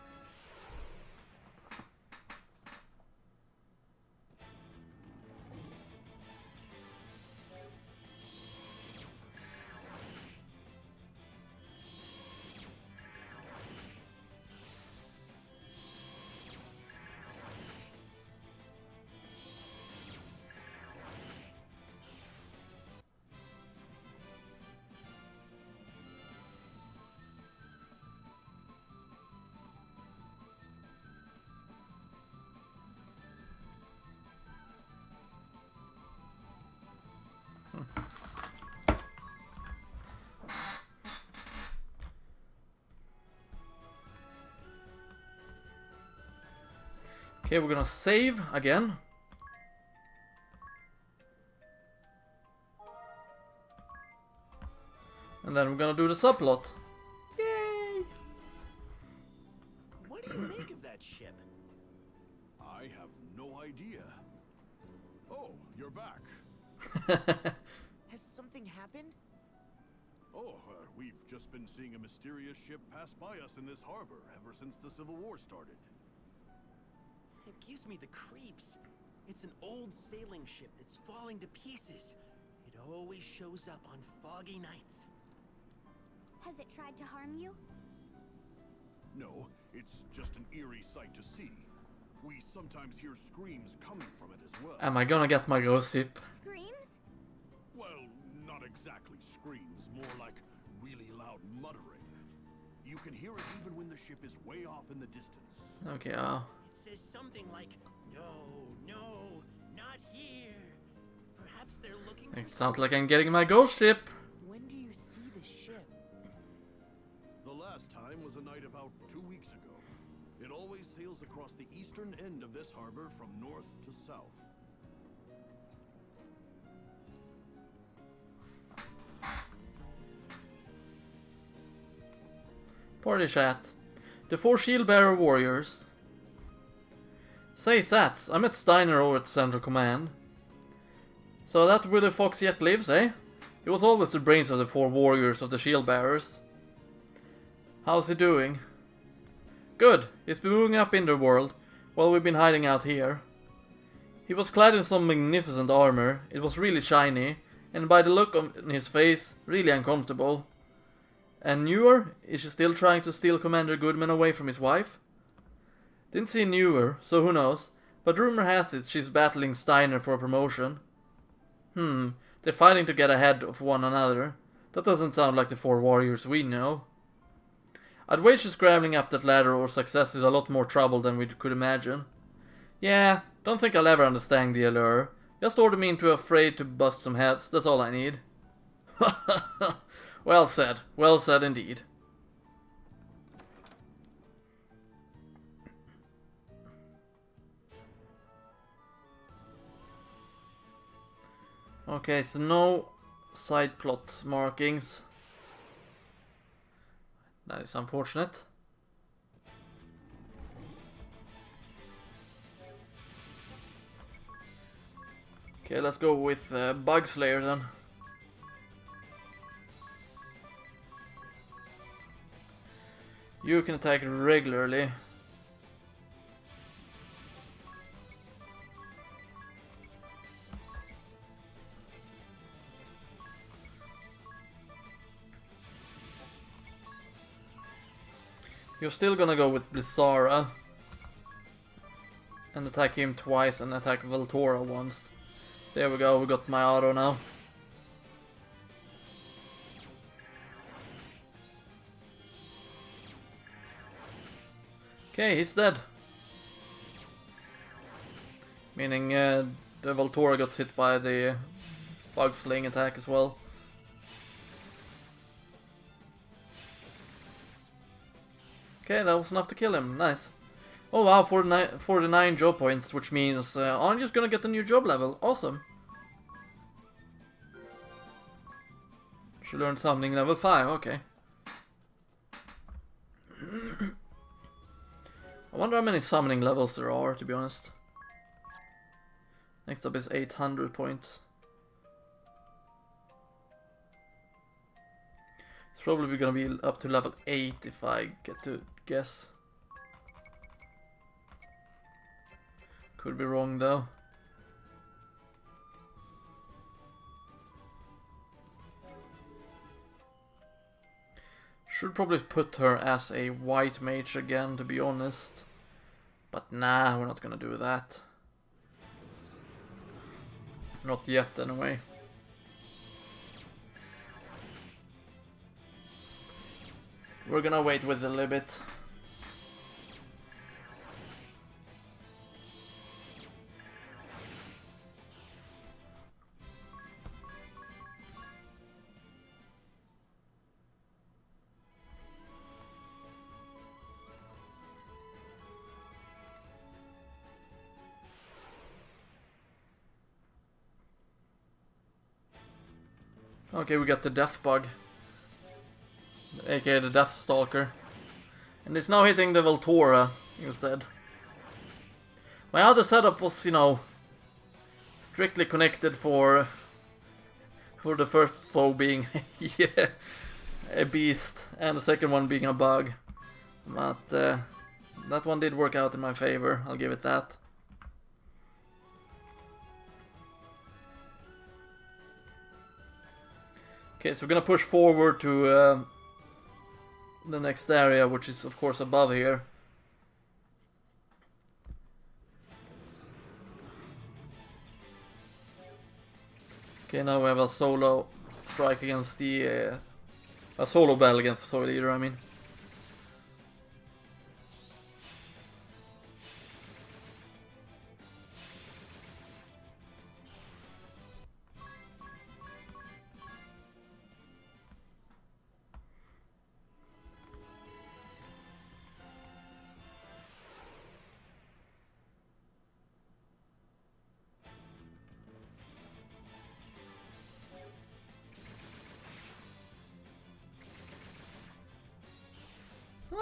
Okay, we're gonna save again. And then we're gonna do the subplot. Yay! What do you make of that ship? I have no idea. Oh, you're back. Has something happened? Oh, we've just been seeing a mysterious ship pass by us in this harbor ever since the Civil War started. It gives me the creeps. It's an old sailing ship that's falling to pieces. It always shows up on foggy nights. Has it tried to harm you? No, it's just an eerie sight to see. We sometimes hear screams coming from it as well. Am I gonna get my ghost ship? Screams? Well, not exactly screams, more like really loud muttering. You can hear it even when the ship is way off in the distance. Okay, It says something like, no, not here. Perhaps they're looking it for sounds like I'm getting my ghost ship. When do you see the ship? The last time was a night about 2 weeks ago. It always sails across the eastern end of this harbor from north to south. Party chat. The 4 shield-bearer warriors. Say, Sats, I met Steiner over at Central Command. So that where the fox yet lives, eh? He was always the brains of the 4 warriors of the shield-bearers. How's he doing? Good, he's been moving up in the world, while we've been hiding out here. He was clad in some magnificent armor, it was really shiny, and by the look on his face, really uncomfortable. And Newer? Is she still trying to steal Commander Goodman away from his wife? Didn't see Newer, so who knows, but rumor has it she's battling Steiner for a promotion. They're fighting to get ahead of one another. That doesn't sound like the 4 warriors we know. I'd wager scrambling up that ladder or success is a lot more trouble than we could imagine. Yeah, don't think I'll ever understand the allure. Just order me into afraid to bust some heads, that's all I need. Well said indeed. Okay, so no side plot markings. That is unfortunate. Okay, let's go with Bug Slayer then. You can attack regularly. You're still gonna go with Blissara and attack him twice and attack Voltora once. There we go, we got my auto now. Okay, he's dead. Meaning the Voltora got hit by the bug sling attack as well. Okay, that was enough to kill him. Nice. Oh wow, 49 job points, which means I'm just gonna get a new job level. Awesome. She learned something level 5, okay. I wonder how many summoning levels there are, to be honest. Next up is 800 points. It's probably gonna be up to level 8 if I get to guess. Could be wrong though. Should probably put her as a white mage again, to be honest. But nah, we're not gonna do that. Not yet, anyway. We're gonna wait with a little bit. Okay, we got the Death Bug, aka the Death Stalker. And it's now hitting the Voltura instead. My other setup was, you know, strictly connected for the first foe being yeah, a beast and the second one being a bug. But that one did work out in my favor, I'll give it that. Okay, so we're gonna push forward to the next area, which is of course above here. Okay, now we have a solo strike against the a solo battle against the soil leader, I mean.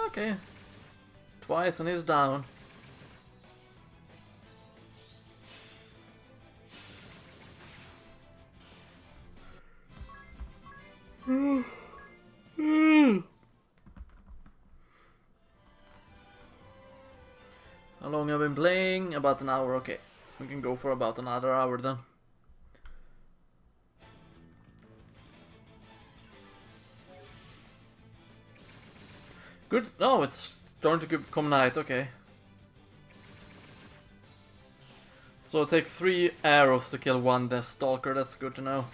Okay. Twice and he's down. How long have I been playing? About an hour, okay. We can go for about another hour then. Good. Oh, it's starting to become night, okay. So it takes 3 arrows to kill 1 Death Stalker, that's good to know.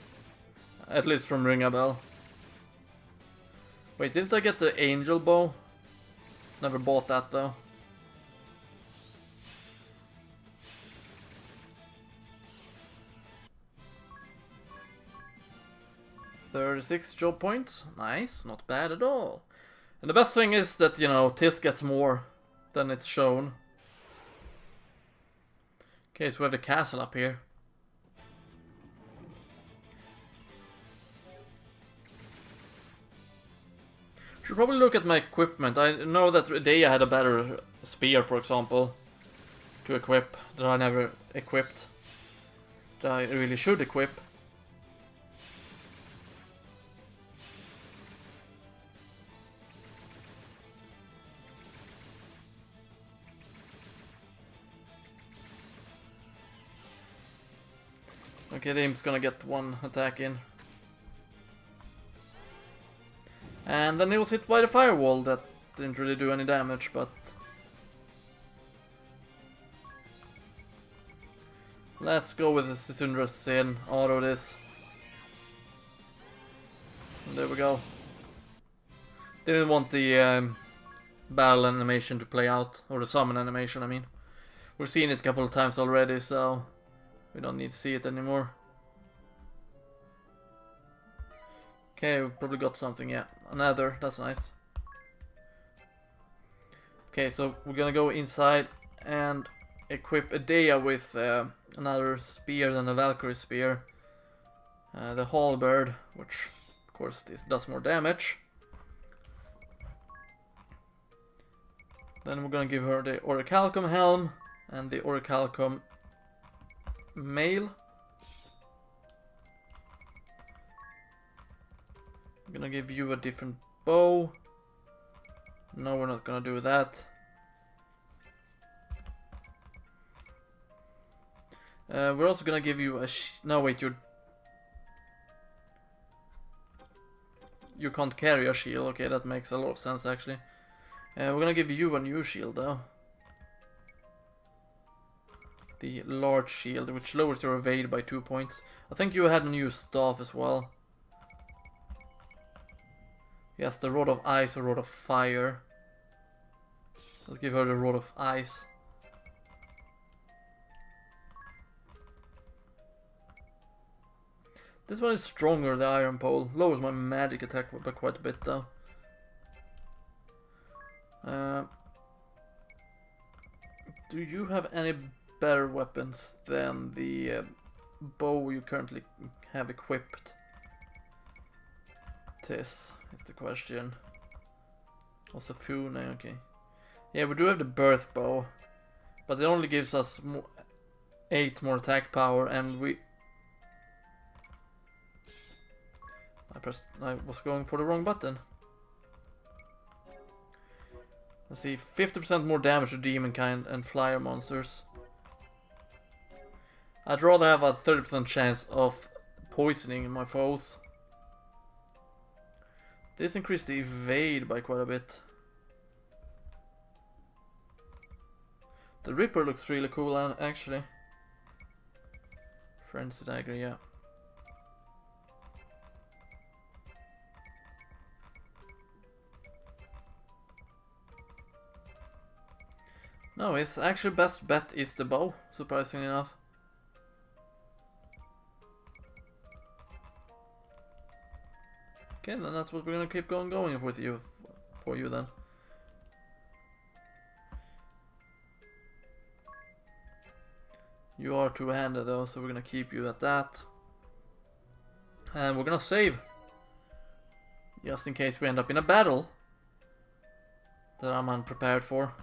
At least from Ring a Bell. Wait, didn't I get the Angel Bow? Never bought that though. $36 job points. Nice, not bad at all. And the best thing is that, you know, Tis gets more than it's shown. Okay, so we have the castle up here. Should probably look at my equipment. I know that Dea had a better spear, for example, to equip that I never equipped. That I really should equip. Okay, the imp's gonna get 1 attack in. And then he was hit by the firewall that didn't really do any damage, but... Let's go with the Sisundra Sin, auto this. And there we go. Didn't want the battle animation to play out, or the summon animation, I mean. We've seen it a couple of times already, so... we don't need to see it anymore. Okay, we probably got something, yeah. Another, that's nice. Okay, so we're gonna go inside and equip Adea with another spear than the Valkyrie spear. The halberd, which of course this does more damage. Then we're gonna give her the Orichalcum helm and the Orichalcum mail. I'm gonna give you a different bow. No, we're not gonna do that. We're also gonna give you a no, wait, you can't carry a shield. Okay, that makes a lot of sense actually. We're gonna give you a new shield though. The large shield, which lowers your evade by 2 points. I think you had a new staff as well. Yes, the Rod of Ice or Rod of Fire. Let's give her the Rod of Ice. This one is stronger, the Iron Pole. Lowers my magic attack by quite a bit though. Do you have any better weapons than the bow you currently have equipped? Tis is the question. Also Fune, okay. Yeah, we do have the birth bow, but it only gives us 8 more attack power, and we... I was going for the wrong button. Let's see, 50% more damage to demon kind and flyer monsters. I'd rather have a 30% chance of poisoning my foes. This increased the evade by quite a bit. The Ripper looks really cool, actually. Frenzy Dagger, yeah. No, his actual best bet is the bow, surprisingly enough. Okay, then that's what we're gonna keep going with you, for you then. You are two-handed though, so we're gonna keep you at that. And we're gonna save. Just in case we end up in a battle that I'm unprepared for.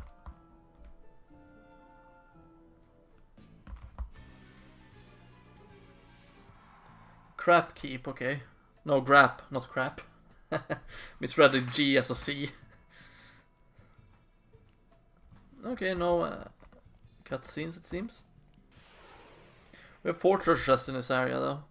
Crap keep, okay. No, grap, not crap. Misread the G as a C. Okay, no cutscenes it seems. We have 4 treasure chests in this area though.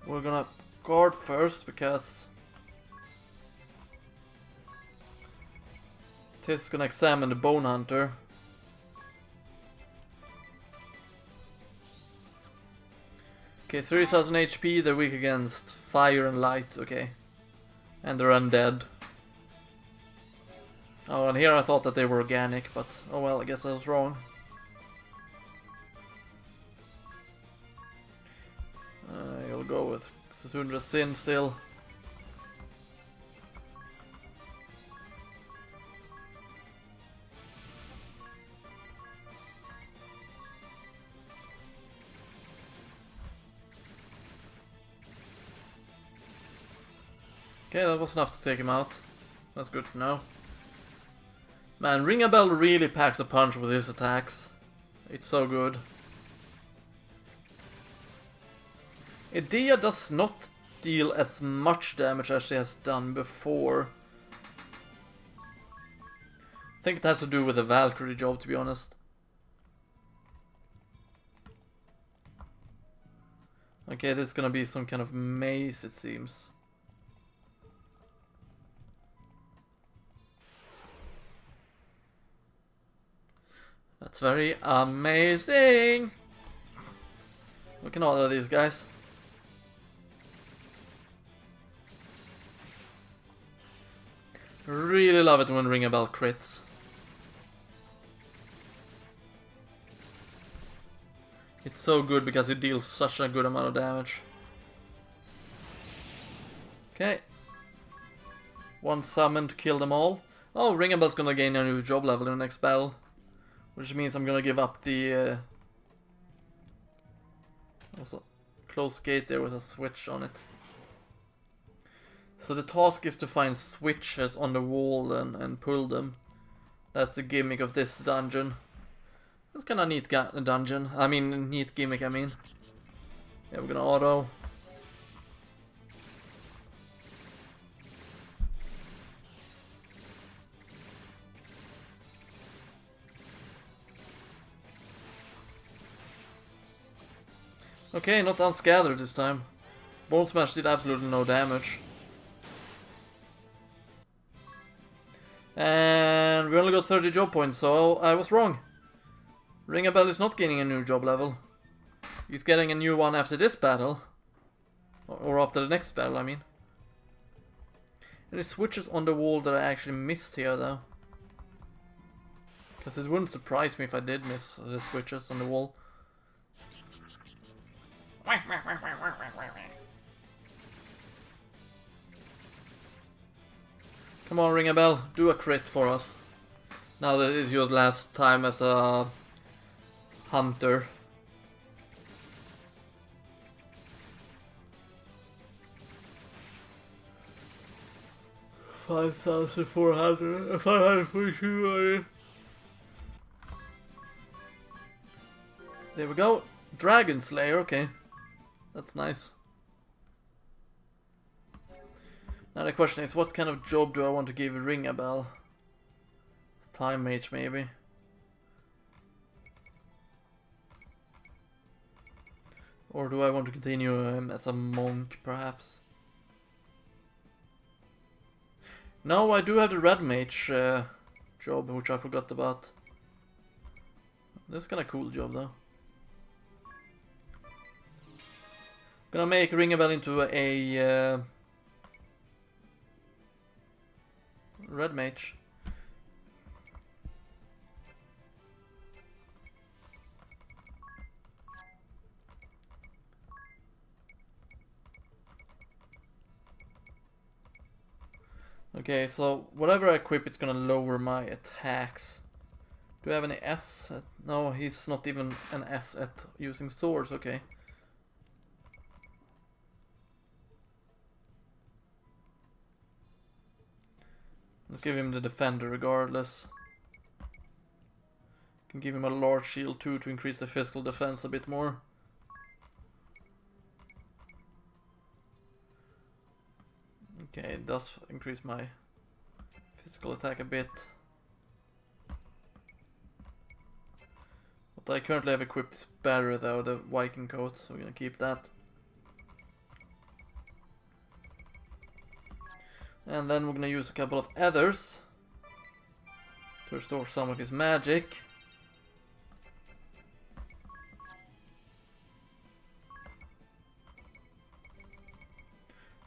We're gonna guard first because Tis is gonna examine the bone hunter. Okay, 3000 HP, they're weak against fire and light, okay. And they're undead. Oh, and here I thought that they were organic, but oh well, I guess I was wrong. You'll go with Susundra's Sin still. Okay, that was enough to take him out. That's good to know. Man, Ring a Bell really packs a punch with his attacks. It's so good. Edea does not deal as much damage as she has done before. I think it has to do with the Valkyrie job, to be honest. Okay, there's gonna be some kind of maze, it seems. That's very amazing! Look at all of these guys. Really love it when Ring a Bell crits. It's so good because it deals such a good amount of damage. Okay. One summon to kill them all. Oh, Ring a Bell's gonna gain a new job level in the next battle. Which means I'm gonna give up the also close gate there with a switch on it. So the task is to find switches on the wall and pull them. That's the gimmick of this dungeon. It's kinda neat dungeon. I mean, neat gimmick, I mean. Yeah, we're gonna auto. Okay, not unscattered this time. Bone Smash did absolutely no damage. And we only got 30 job points, so I was wrong. Ring a Bell is not gaining a new job level. He's getting a new one after this battle. Or after the next battle, I mean. Any switches on the wall that I actually missed here, though? Because it wouldn't surprise me if I did miss the switches on the wall. Come on, Ring a Bell, do a crit for us. Now that is your last time as a hunter. 5,400, 542. There we go. Dragon Slayer, okay. That's nice. Now the question is, what kind of job do I want to give Ringabel? Time mage, maybe. Or do I want to continue him as a monk, perhaps? No, I do have the red mage job, which I forgot about. This is kind of cool job, though. Gonna make Ringabel into a red mage. Okay, so whatever I equip, it's gonna lower my attacks. Do I have any S? No, he's not even an S at using swords, okay. Let's give him the defender regardless. Can give him a large shield too to increase the physical defense a bit more. Okay, it does increase my physical attack a bit. What I currently have equipped is better though, the Viking coat, so we're gonna keep that. And then we're gonna use a couple of others to restore some of his magic.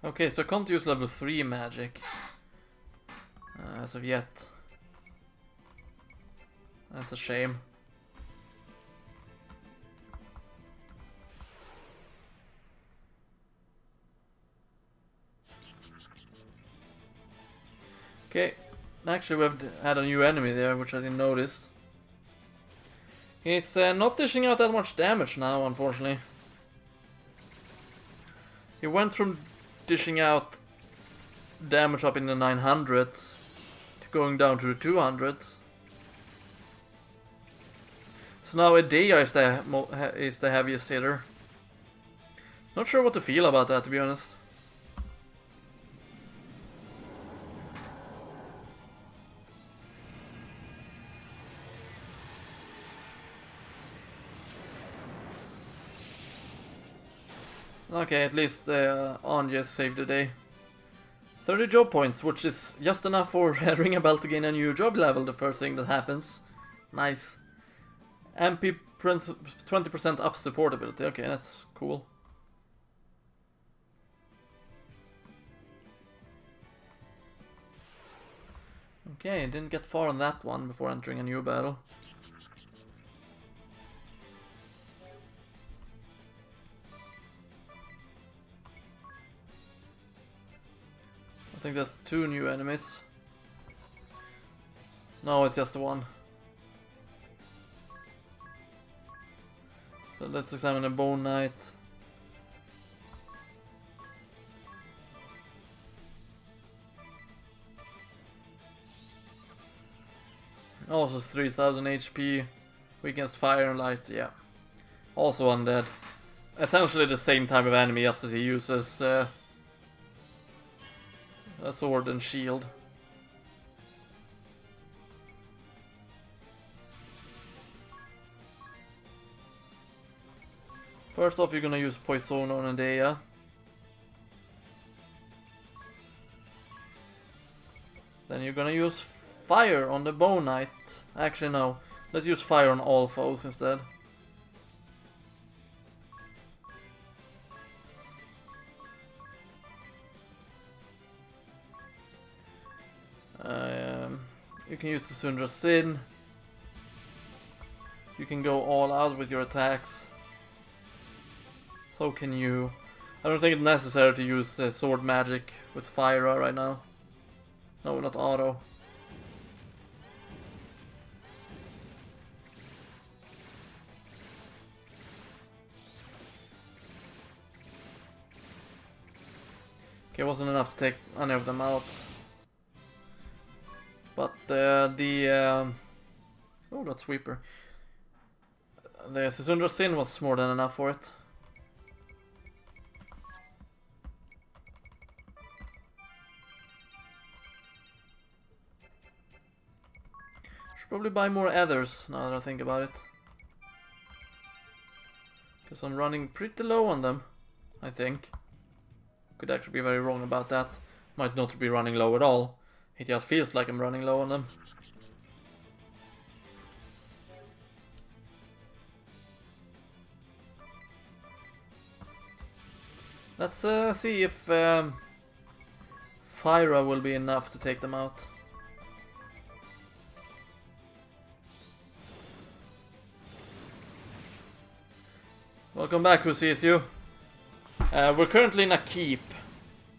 Okay, so I can't use level 3 magic as of yet. That's a shame. Okay, actually we've had a new enemy there, which I didn't notice. It's not dishing out that much damage now, unfortunately. He went from dishing out damage up in the 900s to going down to the 200s. So now Edea is the heaviest hitter. Not sure what to feel about that, to be honest. Okay, at least Anja saved the day. 30 job points, which is just enough for Ringabel to gain a new job level, the first thing that happens. Nice. MP 20% up support ability, okay, that's cool. Okay, didn't get far on that one before entering a new battle. I think that's 2 new enemies. No, it's just one. So let's examine the Bone Knight. Also 3000 HP, weak against fire and light, yeah. Also undead. Essentially the same type of enemy as he uses a sword and shield. First off, you're gonna use Poison on Edea. Then you're gonna use Fire on the Bone Knight. Actually no, let's use Fire on all foes instead. You can use the Sundra Sin. You can go all out with your attacks. So can you. I don't think it's necessary to use sword magic with fire right now. No, not auto. Okay, wasn't enough to take any of them out. But oh, got sweeper. The Sisundra Sin was more than enough for it. Should probably buy more Ethers now that I think about it. Because I'm running pretty low on them, I think. Could actually be very wrong about that. Might not be running low at all. It just feels like I'm running low on them. Let's see if Fyra will be enough to take them out. Welcome back, who sees you? We're currently in a keep.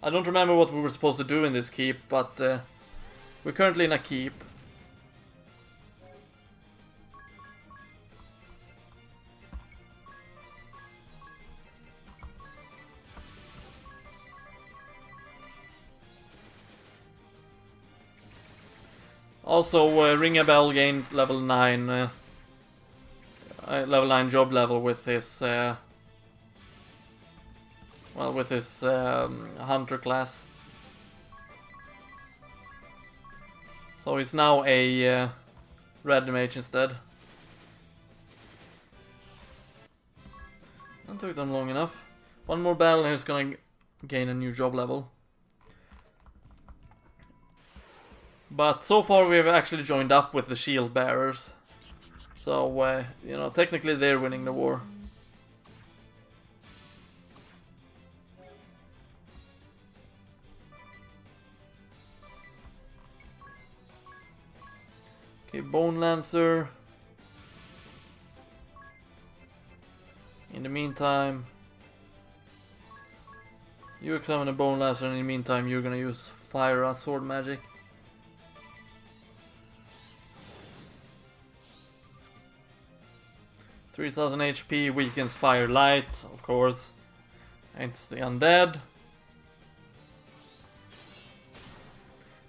I don't remember what we were supposed to do in this keep, but we're currently in a keep. Also, Ring a Bell gained level 9 job level with his with his hunter class. So he's now a red mage instead. That took them long enough. One more battle and he's gonna gain a new job level. But so far we have actually joined up with the shield bearers. So, you know, technically they're winning the war. Okay, Bone Lancer. In the meantime, you examine a Bone Lancer, and in the meantime you're gonna use Fyra sword magic. $3,000 HP, weakens fire light, of course. It's the undead.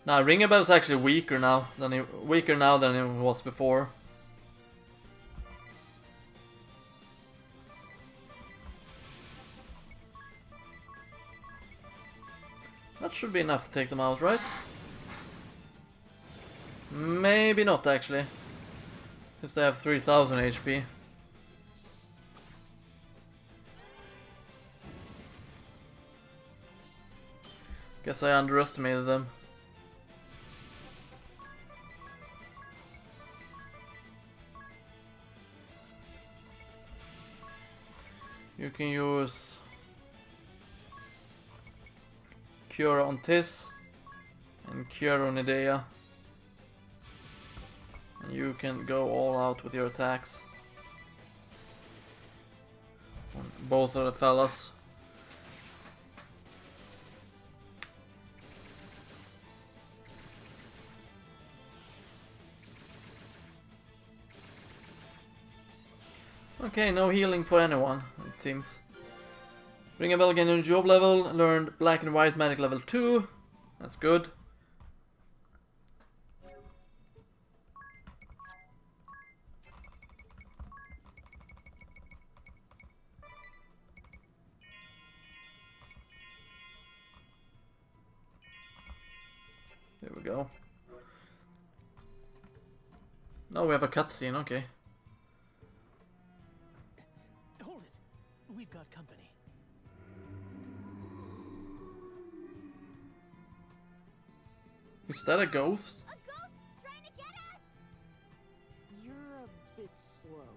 Now Ringabel's actually weaker now than it was before. That should be enough to take them out, right? Maybe not actually, since they have 3,000 HP. Guess I underestimated them. You can use Cure on Tis and Cure on Idea. And you can go all out with your attacks on both of the fellas. Okay, no healing for anyone, it seems. Ring a Bell again on job level, learned Black and White Magic level 2. That's good. There we go. Now we have a cutscene, okay. We've got company. Is that a ghost? A ghost trying to get us! You're a bit slow.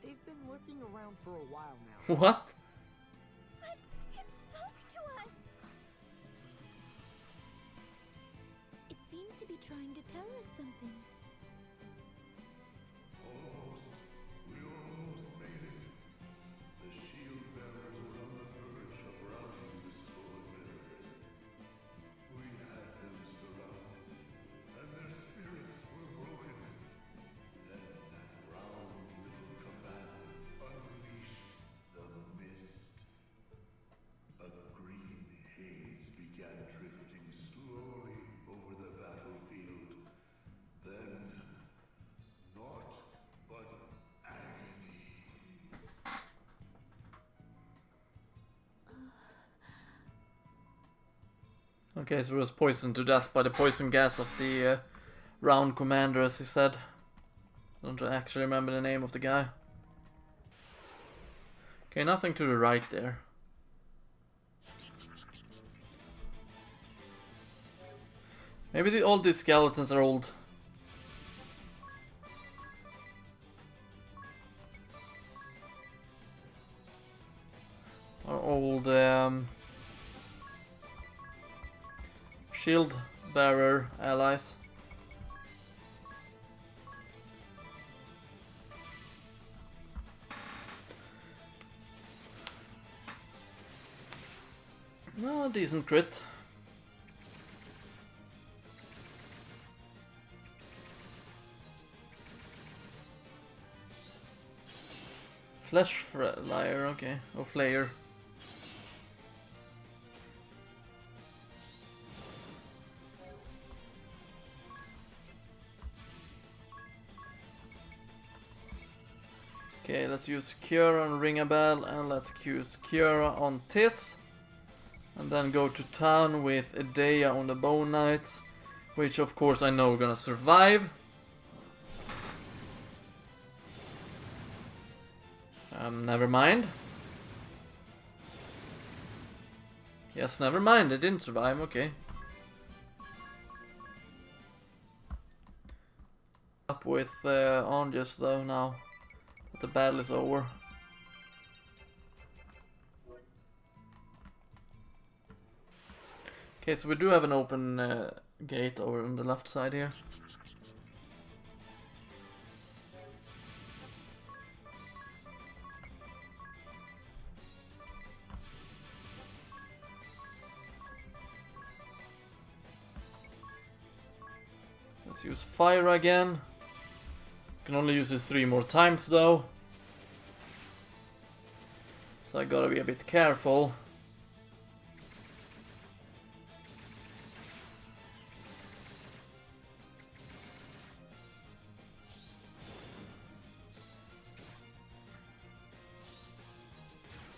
They've been lurking around for a while now. What? But it spoke to us! It seems to be trying to tell us something. We almost made it. The shield bearers were on the verge of routing the swordbreakers. We had them surrounded, and their spirits were broken. Then that round little command unleashed the mist. Okay, so he was poisoned to death by the poison gas of the round commander, as he said. Don't actually remember the name of the guy. Okay, nothing to the right there. Maybe all these skeletons are old. Are old shield bearer allies. No, decent crit. Flesh flyer, okay. Or flayer. Okay, let's use Cura on Ring a Bell, and let's use Cura on Tis. And then go to town with Edea on the Bone Knights, which of course I know are gonna survive. Never mind. Yes, never mind, they didn't survive, okay. Up with Angus though now that the battle is over. Okay, so we do have an open gate over on the left side here. Let's use fire again. Can only use it 3 more times though. So I gotta be a bit careful.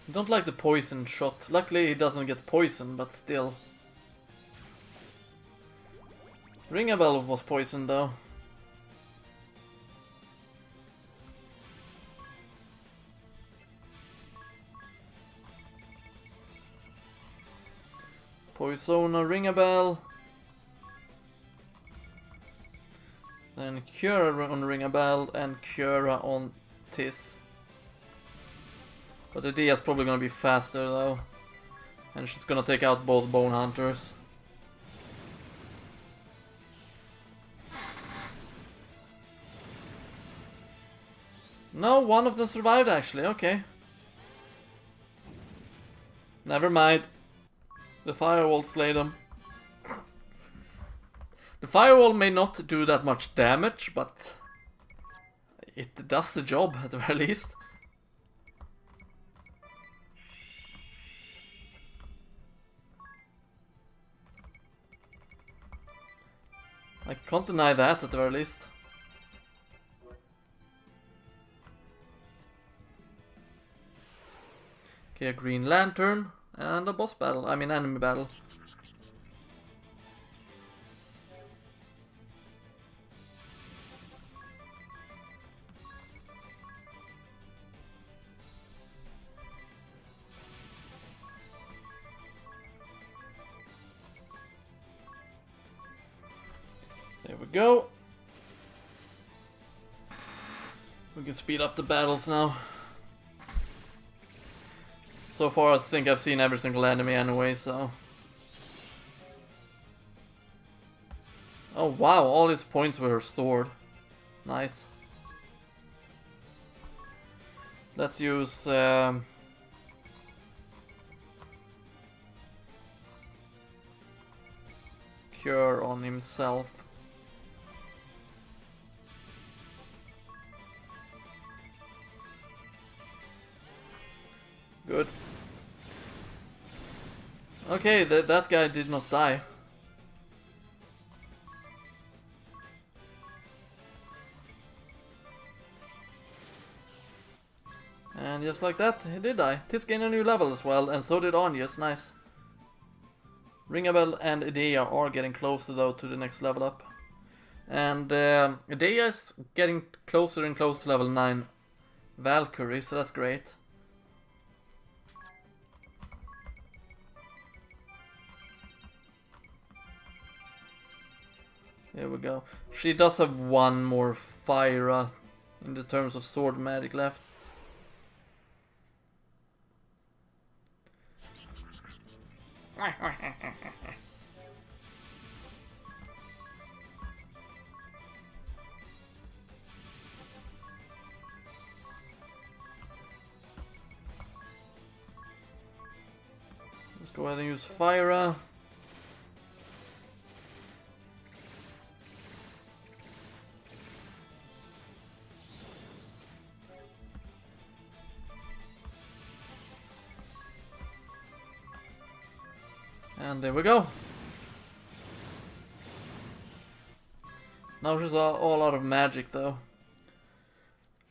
I don't like the poison shot. Luckily he doesn't get poisoned, but still. Ring a Bell was poisoned though. Poison on Ring a Bell. Then Cura on Ring a Bell and Cura on Tis. But Edea's probably gonna be faster though. And she's gonna take out both Bone Hunters. No, one of them survived actually, okay. Never mind. The firewall slayed them. The firewall may not do that much damage, but it does the job at the very least. I can't deny that at the very least. Okay, a Green Lantern and a boss battle, I mean enemy battle. There we go. We can speed up the battles now. So far I think I've seen every single enemy anyway, so... Oh wow, all his points were restored. Nice. Let's use... Cure on himself. Good. Okay, that guy did not die. And just like that, he did die. Tis gained a new level as well, and so did Anya's, nice. Ringabel and Idea are getting closer though to the next level up. And Idea is getting closer and closer to level 9 Valkyrie, so that's great. Here we go. She does have one more fire in the terms of sword magic left. Let's go ahead and use fire. And there we go. Now she's all out of magic though.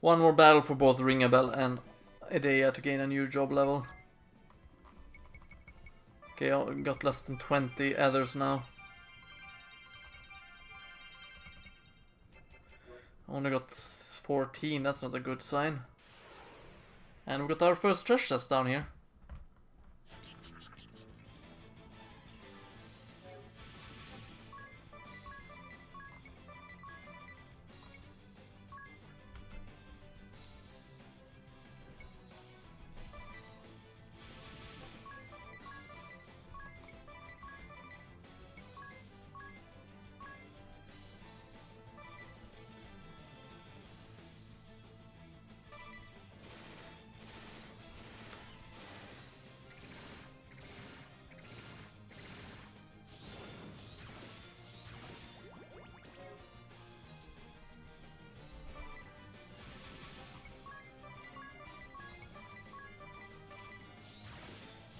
One more battle for both Ringabel and Idea to gain a new job level. Okay, I got less than 20 others now. Only got 14, that's not a good sign. And we got our first treasure chest down here.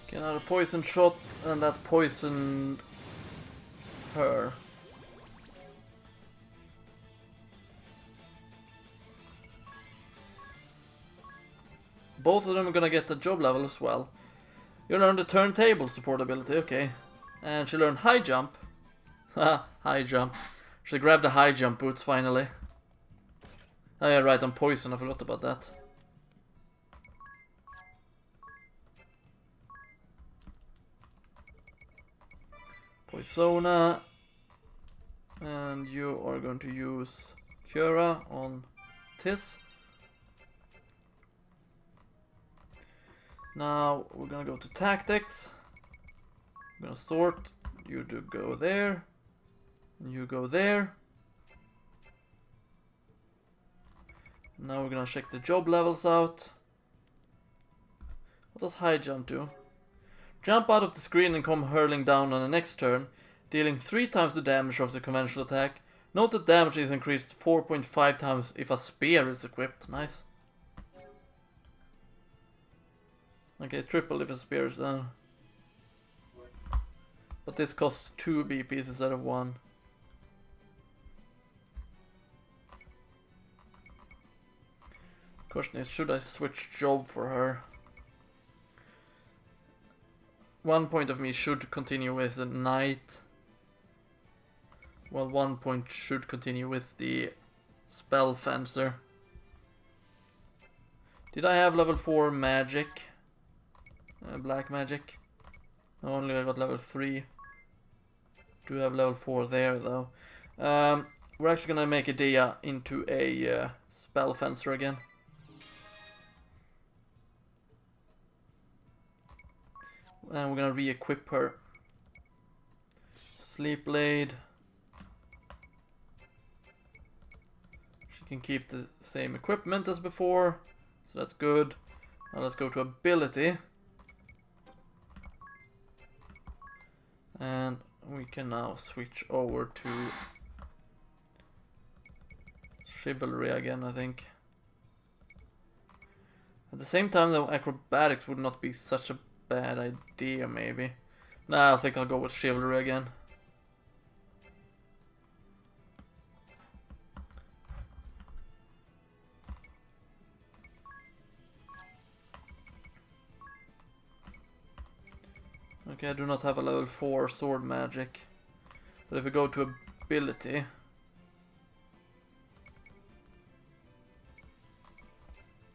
Okay, another poison shot, and that poisoned her. Both of them are gonna get a job level as well. You learned the turntable support ability, okay. And she learned high jump. Haha, high jump. She grabbed the high jump boots finally. Oh yeah, right, on poison, I forgot about that. Poisona, and you are going to use Cura on Tis. Now we're gonna go to tactics. I'm gonna sort. You do go there, you go there. Now we're gonna check the job levels out. What does high jump do? Jump out of the screen and come hurling down on the next turn, dealing 3 times the damage of the conventional attack. Note that damage is increased 4.5 times if a spear is equipped. Nice. Okay, triple if a spear is down. But this costs 2 BPs instead of 1. Question is, should I switch job for her? One point of me should continue with the knight. Well, 1 point should continue with the spell fencer. Did I have level 4 magic? Black magic? Only I got level 3. Do have level 4 there though. We're actually gonna make Idea into a spell fencer again. And we're gonna re-equip her. Sleep Blade. She can keep the same equipment as before, so that's good. Now let's go to ability. And we can now switch over to chivalry again, I think. At the same time though, acrobatics would not be such a bad idea, maybe. Nah, I think I'll go with chivalry again. Okay, I do not have a level 4 sword magic. But if we go to ability...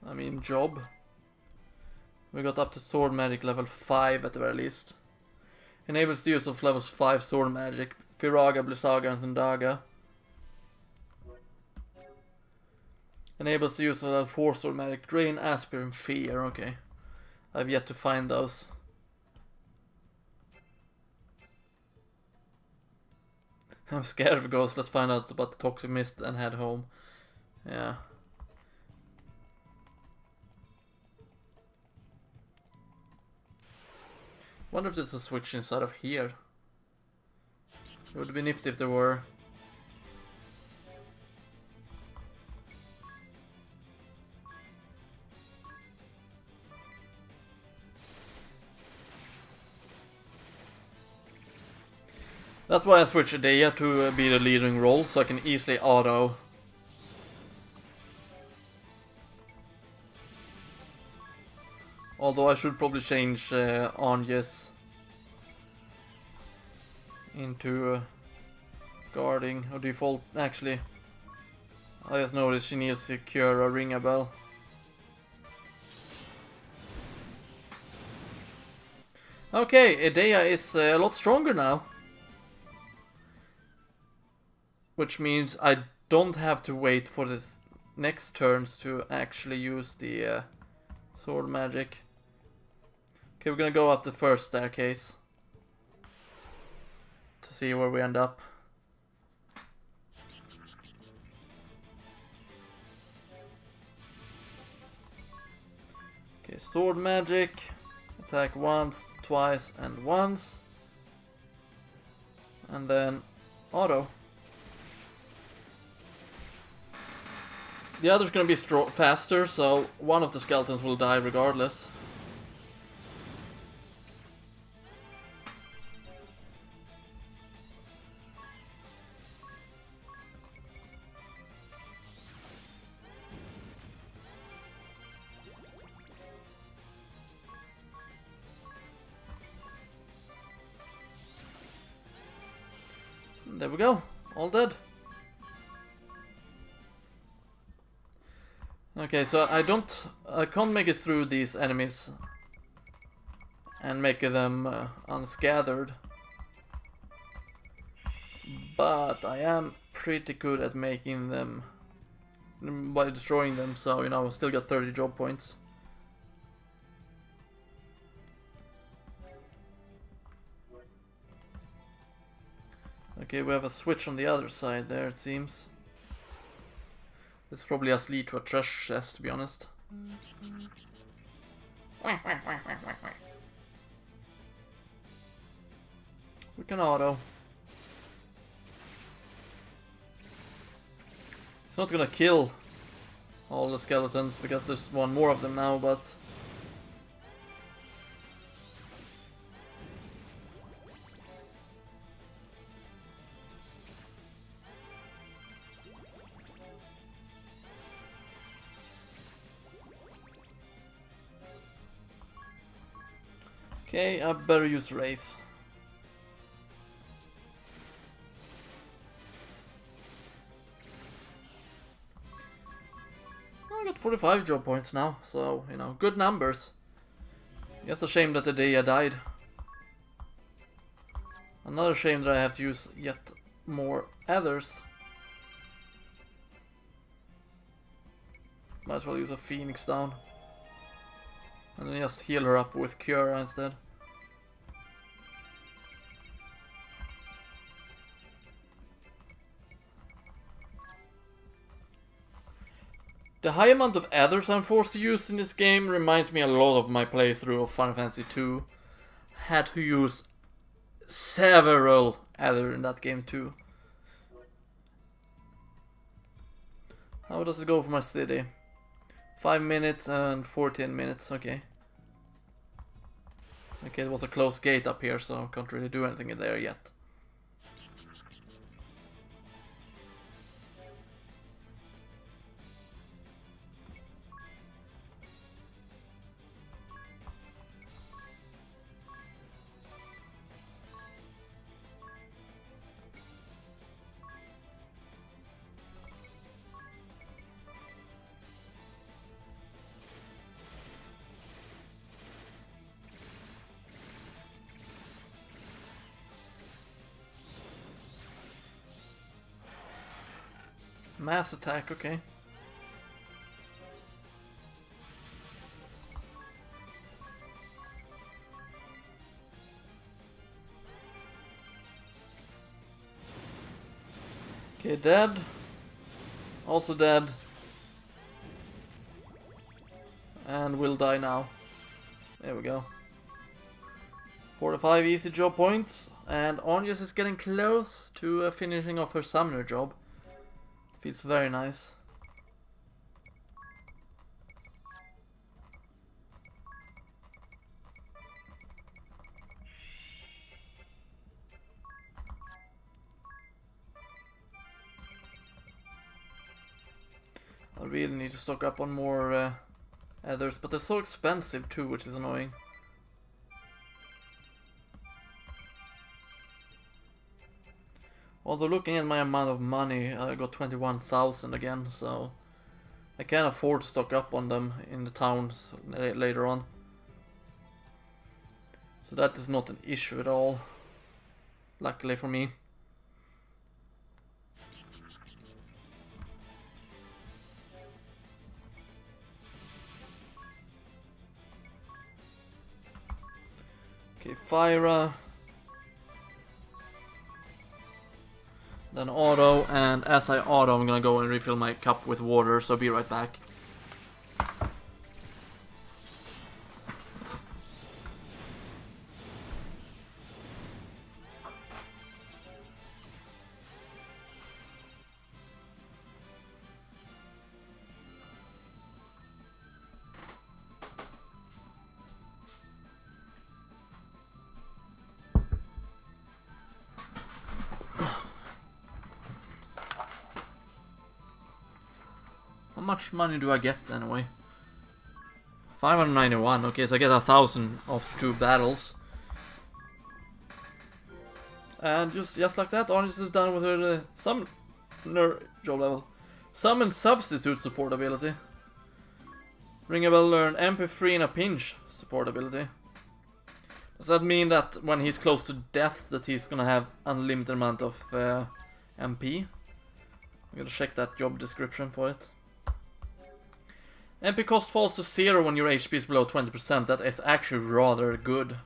I mean job. We got up to sword magic level 5 at the very least. Enables the use of levels 5 sword magic. Firaga, Blizzaga and Thundaga. Enables the use of level 4 sword magic. Drain, Aspir and Fear. Okay. I've yet to find those. I'm scared of ghosts. Let's find out about the toxic mist and head home. Yeah. Wonder if there's a switch inside of here. It would be nifty if there were. That's why I switched Adea to be the leading role, so I can easily auto. Although I should probably change Anya's into guarding or default. Actually, I just noticed she needs to secure a ring a bell. Okay, Adea is a lot stronger now. Which means I don't have to wait for this next turns to actually use the sword magic. Okay, we're gonna go up the first staircase to see where we end up. Okay, sword magic. Attack once, twice, and once. And then auto. The other's gonna be faster, so one of the skeletons will die regardless. There we go, all dead. Okay, so I can't make it through these enemies and make them unscattered. But I am pretty good at making them by destroying them, so you know, I still got 30 job points. Okay, we have a switch on the other side there, it seems. This probably has lead to a treasure chest, to be honest. We can auto. It's not gonna kill all the skeletons because there's one more of them now, but okay, I better use race. I got 45 job points now, so, you know, good numbers. Just a shame that the Adea died. Another shame that I have to use yet more others. Might as well use a Phoenix down. And then just heal her up with Cura instead. The high amount of adders I'm forced to use in this game reminds me a lot of my playthrough of Final Fantasy II. Had to use several adders in that game too. How does it go for my city? 5 minutes and 14 minutes, okay. Okay, there was a closed gate up here, so I can't really do anything in there yet. Mass attack, okay. Okay, dead. Also dead. And will die now. There we go. 45 easy job points. And Onyas is getting close to finishing off her summoner job. Feels very nice. I really need to stock up on more others, but they're so expensive too, which is annoying. Although looking at my amount of money, I got 21,000 again, so I can afford to stock up on them in the town later on. So that is not an issue at all, luckily for me. Okay, Fyra. Then auto, and as I auto, I'm gonna go and refill my cup with water, so be right back. How much money do I get anyway? 591. Okay, so I get 1,000 of 2 battles. And just like that, Onyx is done with her summoner job level. Summon substitute support ability. Ring a bell, learn MP3 in a pinch support ability. Does that mean that when he's close to death that he's gonna have unlimited amount of MP? I'm gonna check that job description for it. MP cost falls to 0 when your HP is below 20%. That is actually rather good.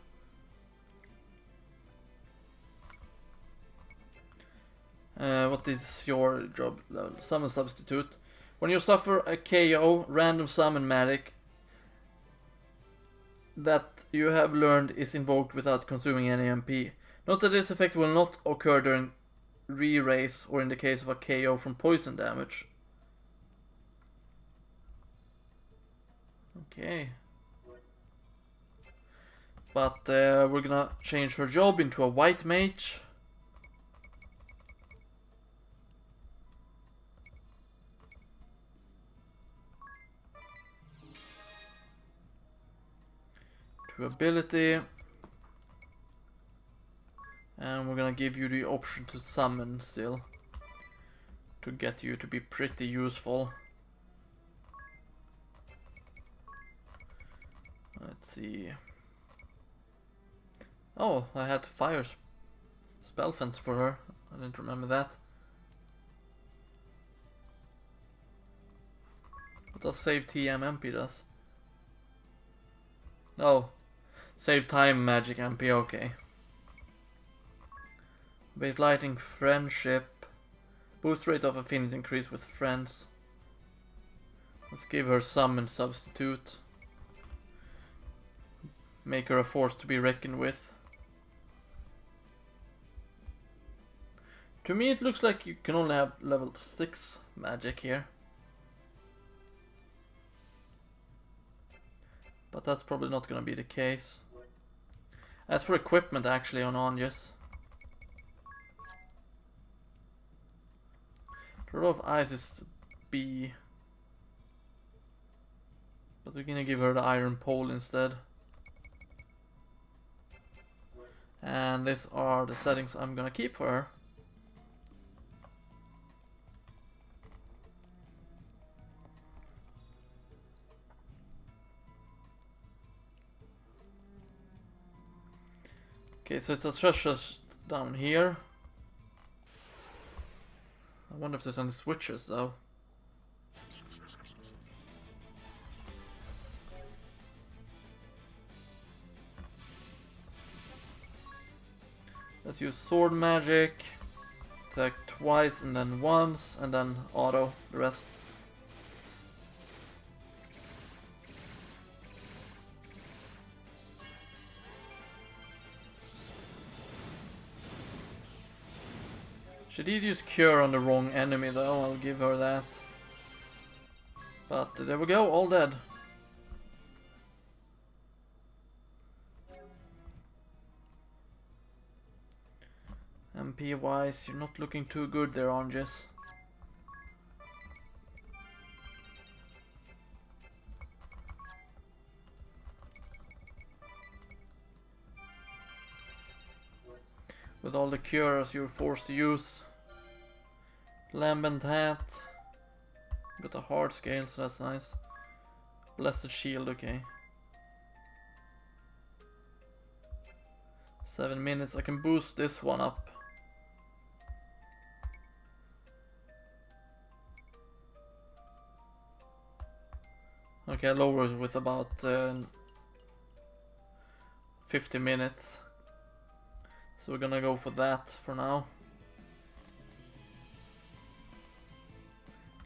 What is your job level? Summon substitute. When you suffer a KO, random summon magic that you have learned is invoked without consuming any MP. Note that this effect will not occur during re-raise or in the case of a KO from poison damage. Okay. But we're gonna change her job into a white mage. To ability. And we're gonna give you the option to summon still. To get you to be pretty useful. Let's see. Oh, I had fire spell fence for her. I didn't remember that. What does save TM MP does? No. Save time magic MP, okay. Bait lighting friendship. Boost rate of affinity increase with friends. Let's give her summon substitute. Make her a force to be reckoned with. To me it looks like you can only have level 6 magic here. But that's probably not gonna be the case. As for equipment actually on Onyas. Row of Ice is B. But we're gonna give her the Iron Pole instead. And these are the settings I'm gonna keep for her. Okay, so it's a treasure down here. I wonder if there's any switches though. Let's use sword magic. Attack twice and then once and then auto the rest. She did use cure on the wrong enemy though, I'll give her that. But there we go, all dead. MP wise, you're not looking too good there, Oranges. With all the cures you're forced to use. Lambent hat. Got a hard scale, so that's nice. Blessed shield, okay. 7 minutes, I can boost this one up. Okay, I lower it with about 50 minutes. So we're gonna go for that for now.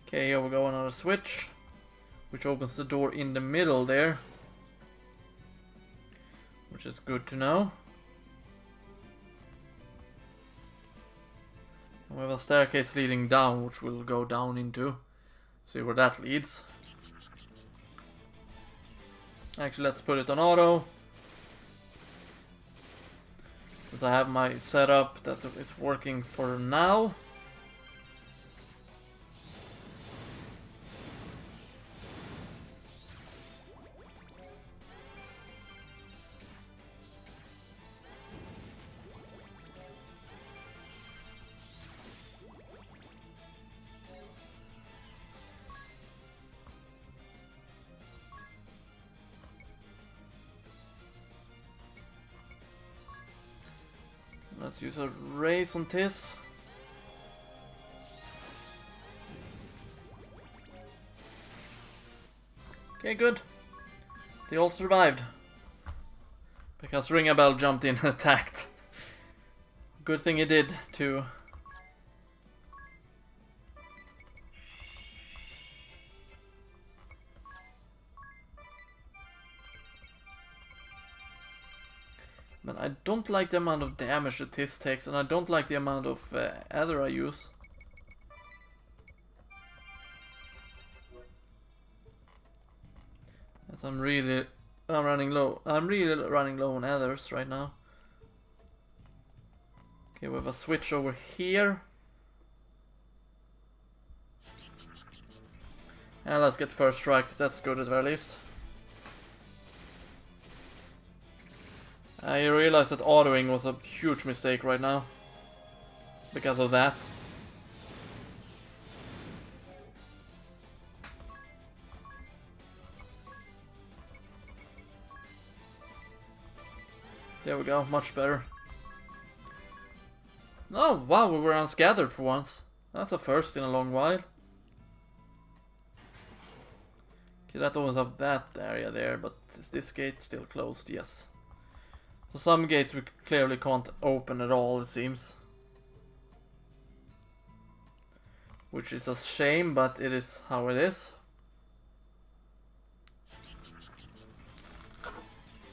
Okay, here we go, another switch, which opens the door in the middle there, which is good to know. And we have a staircase leading down, which we'll go down into. See where that leads. Actually, let's put it on auto. Since I have my setup that is working for now. Let's use a race on this. Okay, good. They all survived. Because Ringabel jumped in and attacked. Good thing he did, too. But I don't like the amount of damage that this takes, and I don't like the amount of ether I use. As I'm running low. I'm really running low on ethers right now. Okay, we have a switch over here. And let's get first strike. That's good at the very least. I realized that autoing was a huge mistake right now. Because of that. There we go, much better. Oh, wow, we were unscattered for once. That's a first in a long while. Okay, that opens up that area there, but is this gate still closed? Yes. So some gates we clearly can't open at all, it seems. Which is a shame, but it is how it is.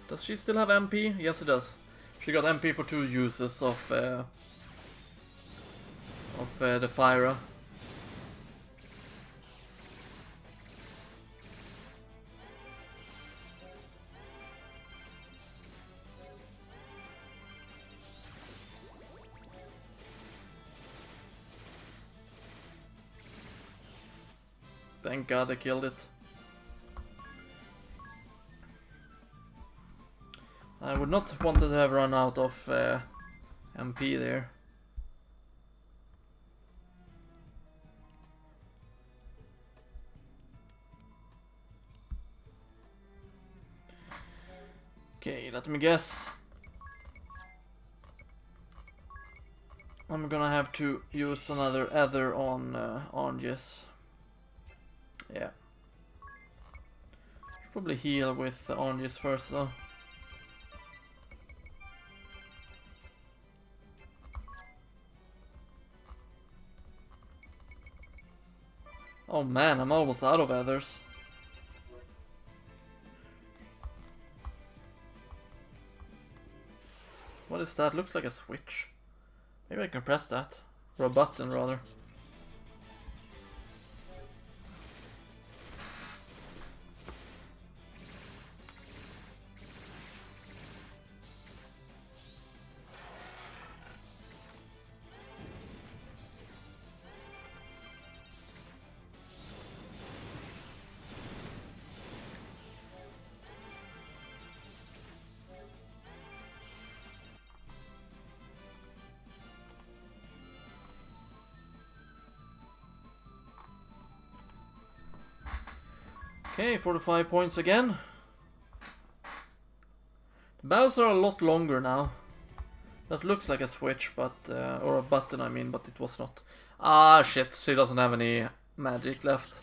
Does she still have MP? Yes, it does. She got MP for 2 uses of the Fyra. Thank God I killed it. I would not want to have run out of MP there. Okay, let me guess. I'm gonna have to use another ether on Angus. Yeah. Should probably heal with Angus first though. Oh man, I'm almost out of ethers. What is that? Looks like a switch. Maybe I can press that. Or a button rather. Okay, 45 points again. The battles are a lot longer now. That looks like a switch, but or a button I mean, but it was not. Ah shit, she doesn't have any magic left.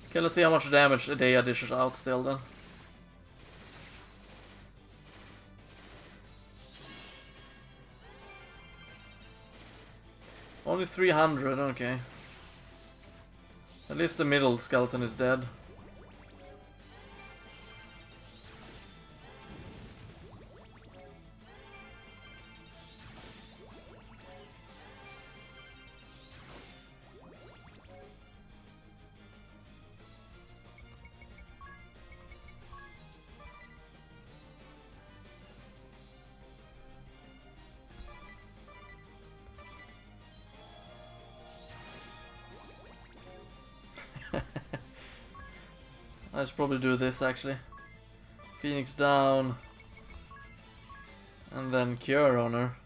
Okay, let's see how much damage Adea dishes out still then. Only 300, okay. At least the middle skeleton is dead. I should probably do this actually. Phoenix down. And then cure on her.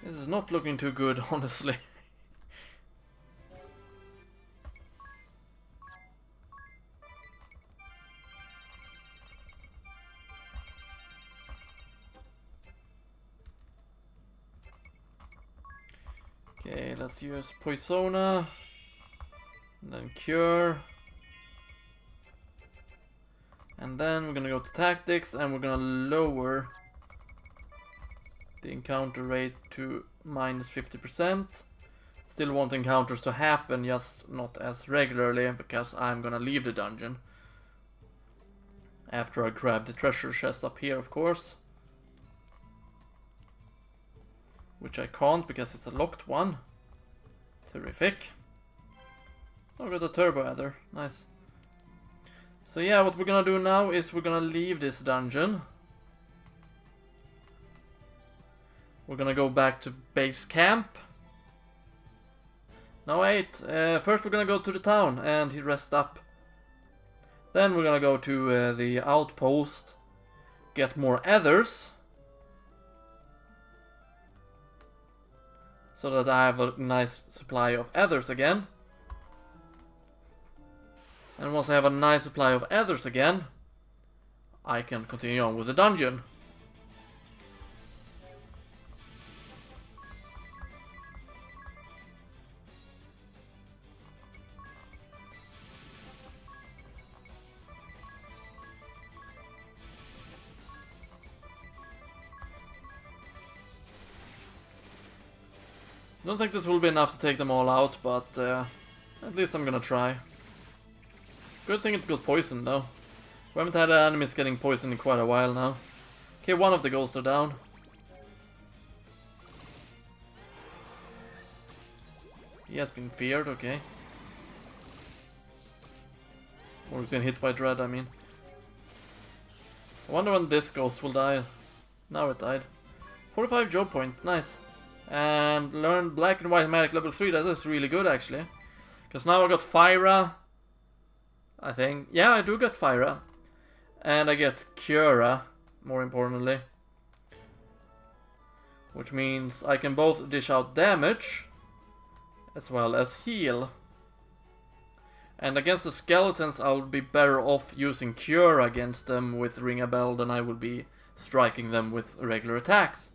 This is not looking too good, honestly. Okay, let's use Poisona, and then Cure, and then we're gonna go to Tactics, and we're gonna lower the encounter rate to minus 50%. Still want encounters to happen, just not as regularly, because I'm gonna leave the dungeon after I grab the treasure chest up here, of course. Which I can't because it's a locked one. Terrific. Oh, we got a turbo adder. Nice. So yeah, what we're gonna do now is we're gonna leave this dungeon. We're gonna go back to base camp. No wait, first we're gonna go to the town and rest up. Then we're gonna go to the outpost. Get more ethers. So that I have a nice supply of ethers again. And once I have a nice supply of ethers again, I can continue on with the dungeon. I don't think this will be enough to take them all out, but at least I'm gonna try. Good thing it got poisoned though. We haven't had enemies getting poisoned in quite a while now. Okay, one of the ghosts are down. He has been feared, okay. Or been hit by dread, I mean. I wonder when this ghost will die. Now it died. 45 job points, nice. And learn black and white magic level 3, that is really good actually. Because now I got Fyra. I think. Yeah, I do get Fyra. And I get Cura, more importantly. which means I can both dish out damage as well as heal. And against the skeletons I'll be better off using Cure against them with Ring a Bell than I would be striking them with regular attacks.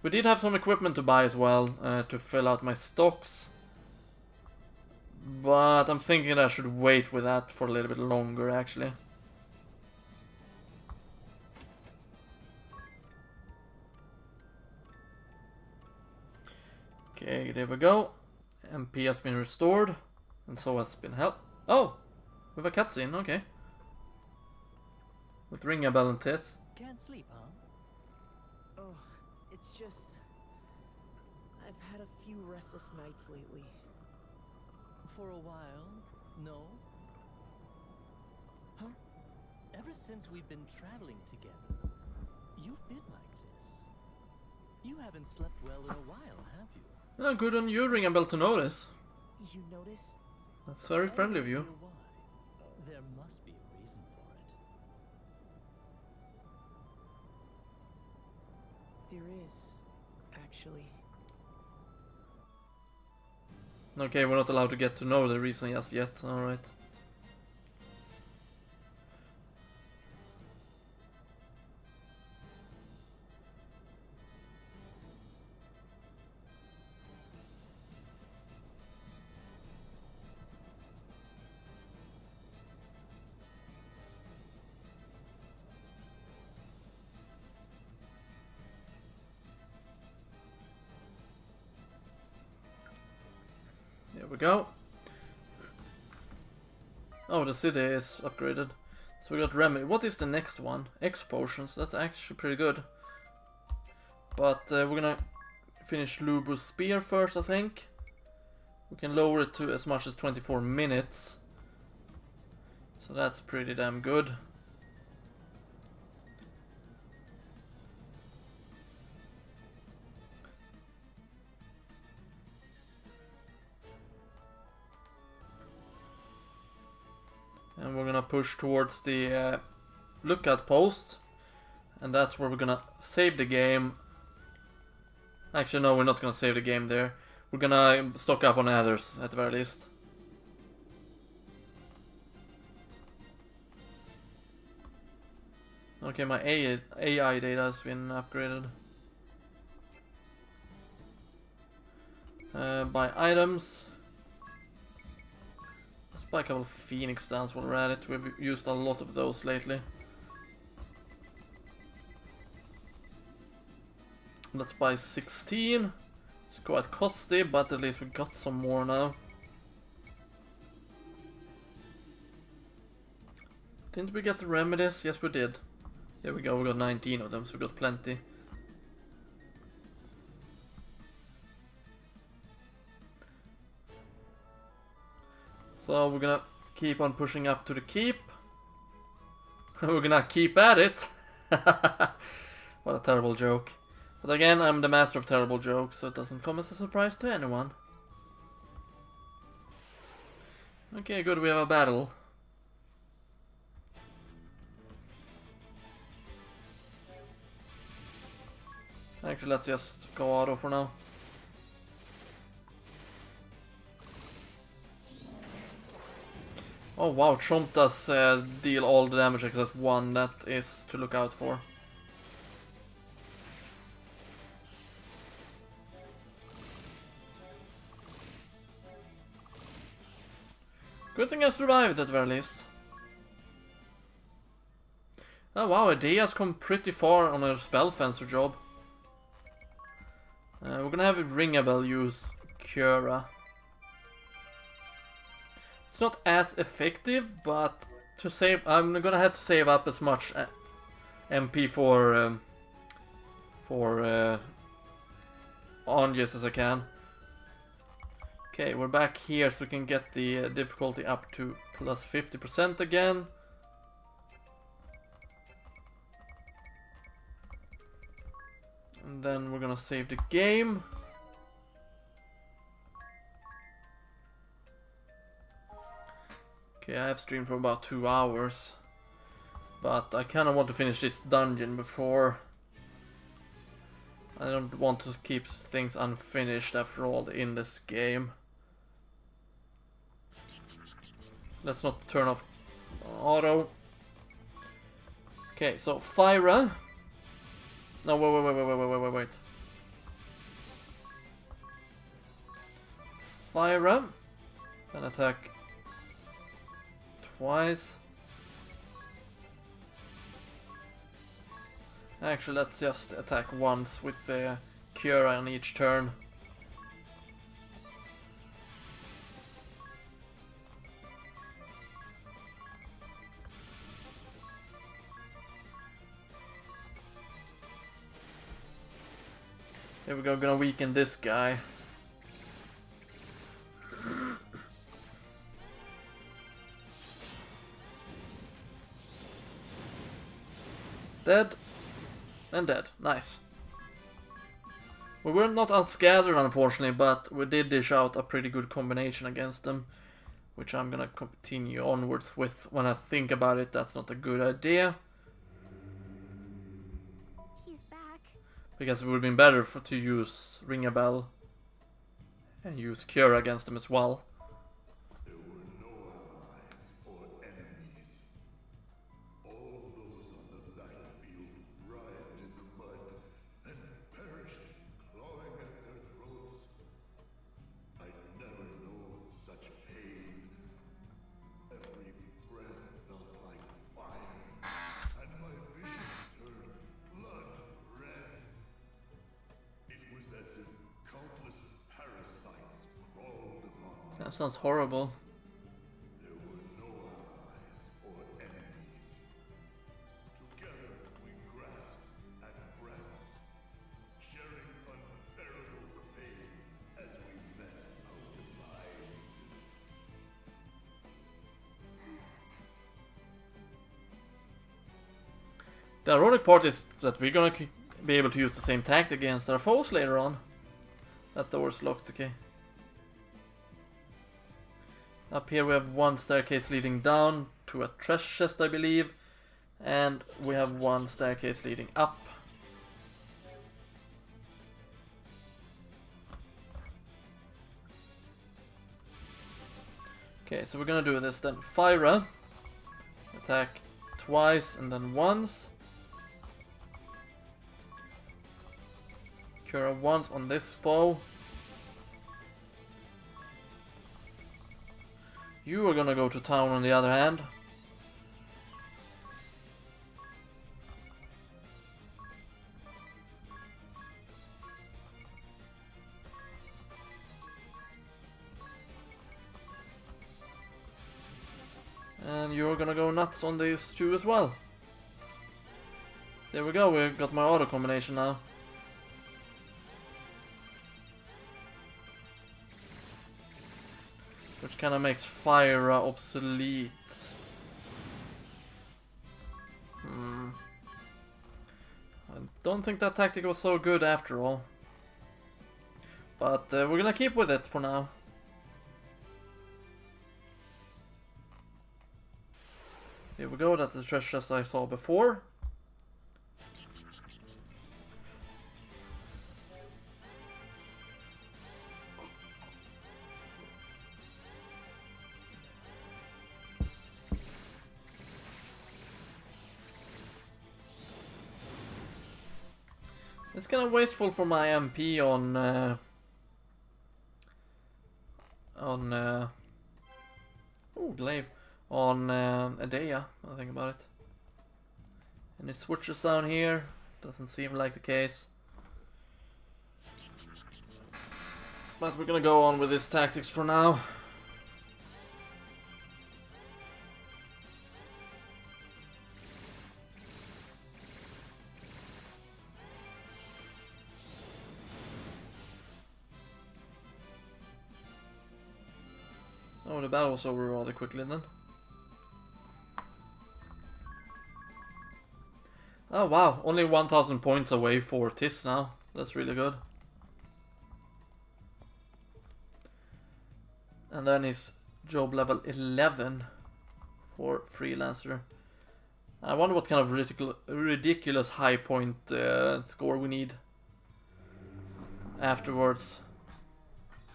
We did have some equipment to buy as well to fill out my stocks. But I'm thinking I should wait with that for a little bit longer actually. Okay, there we go. MP has been restored, and so has been help. Oh! We have a cutscene, okay. With Ring a Bell and Tess. Can't sleep, huh? Oh, it's just... I've had a few restless nights lately. For a while, no? Huh? Ever since we've been traveling together, you've been like this. You haven't slept well in a while, have you? Oh, good on you, Ring a Bell, to notice. You noticed? That's very friendly of you. I wonder why. There must be a reason for it. There is, actually. Okay, we're not allowed to get to know the reason just yet, alright. There we go. Oh, the city is upgraded. So we got Remedy. What is the next one? X potions. That's actually pretty good. But we're gonna finish Lubu's spear first, I think. We can lower it to as much as 24 minutes. So that's pretty damn good. And we're gonna push towards the lookout post. And that's where we're gonna save the game. Actually, no, we're not gonna save the game there. We're gonna stock up on adders, at the very least. Okay, my AI data has been upgraded. Buy items. Let's buy a couple of Phoenix Downs while we're at it. We've used a lot of those lately. Let's buy 16. It's quite costly, but at least we got some more now. Didn't we get the remedies? Yes, we did. There we go, we got 19 of them, so we got plenty. So we're gonna keep on pushing up to the keep. We're gonna keep at it. What a terrible joke. But again, I'm the master of terrible jokes, so it doesn't come as a surprise to anyone. Okay, good, we have a battle. Actually, let's just go auto for now. Oh wow, Trump does deal all the damage except one. That is to look out for. Good thing I survived at the very least. Oh wow, Ade has come pretty far on her spell fencer job. We're gonna have Ring a Bell use Cura. It's not as effective, but to save, I'm gonna have to save up as much MP for Anges as I can. Okay, we're back here so we can get the difficulty up to plus 50% again. And then we're gonna save the game. Okay, I have streamed for about 2 hours. But I kind of want to finish this dungeon before. I don't want to keep things unfinished after all in this game. Let's not turn off auto. Okay, so Fyra. No, wait. Fyra. Then attack twice. Actually, let's just attack once with the cure on each turn. Here we go, gonna weaken this guy. Dead. And dead. Nice. We were not unscattered, unfortunately, but we did dish out a pretty good combination against them, which I'm gonna continue onwards with. When I think about it, that's not a good idea. He's back. Because it would have been better to use Ring a Bell and use Cure against them as well. There were no allies or enemies. All those on the battlefield writhed in the mud and perished, clawing at their throats. I'd never known such pain. Every breath felt like fire, and my vision turned blood red. It was as if countless parasites crawled upon me. That sounds horrible. There were no allies or enemies. Together we grasped at breaths, sharing unbearable pain as we met our demise. The ironic part is that we're gonna be able to use the same tactic against our foes later on. That door's locked, okay. Up here we have one staircase leading down to a treasure chest, I believe. And we have one staircase leading up. Okay, so we're gonna do this then. Fyra. Attack twice and then once. Cure once on this foe. You are gonna go to town on the other hand. And you're gonna go nuts on these two as well. There we go, we got my auto combination now. Which kind of makes Fyra obsolete. I don't think that tactic was so good after all. But we're gonna keep with it for now. Here we go, that's the treasure chest I saw before. It's kind of wasteful for my MP on glaive on Adea. I think about it. Any switches down here? Doesn't seem like the case. But we're gonna go on with these tactics for now. Oh, the battle was over rather quickly then. Oh wow, only 1000 points away for Tis now. That's really good. And then his job level 11 for Freelancer. I wonder what kind of ridiculous high point score we need afterwards.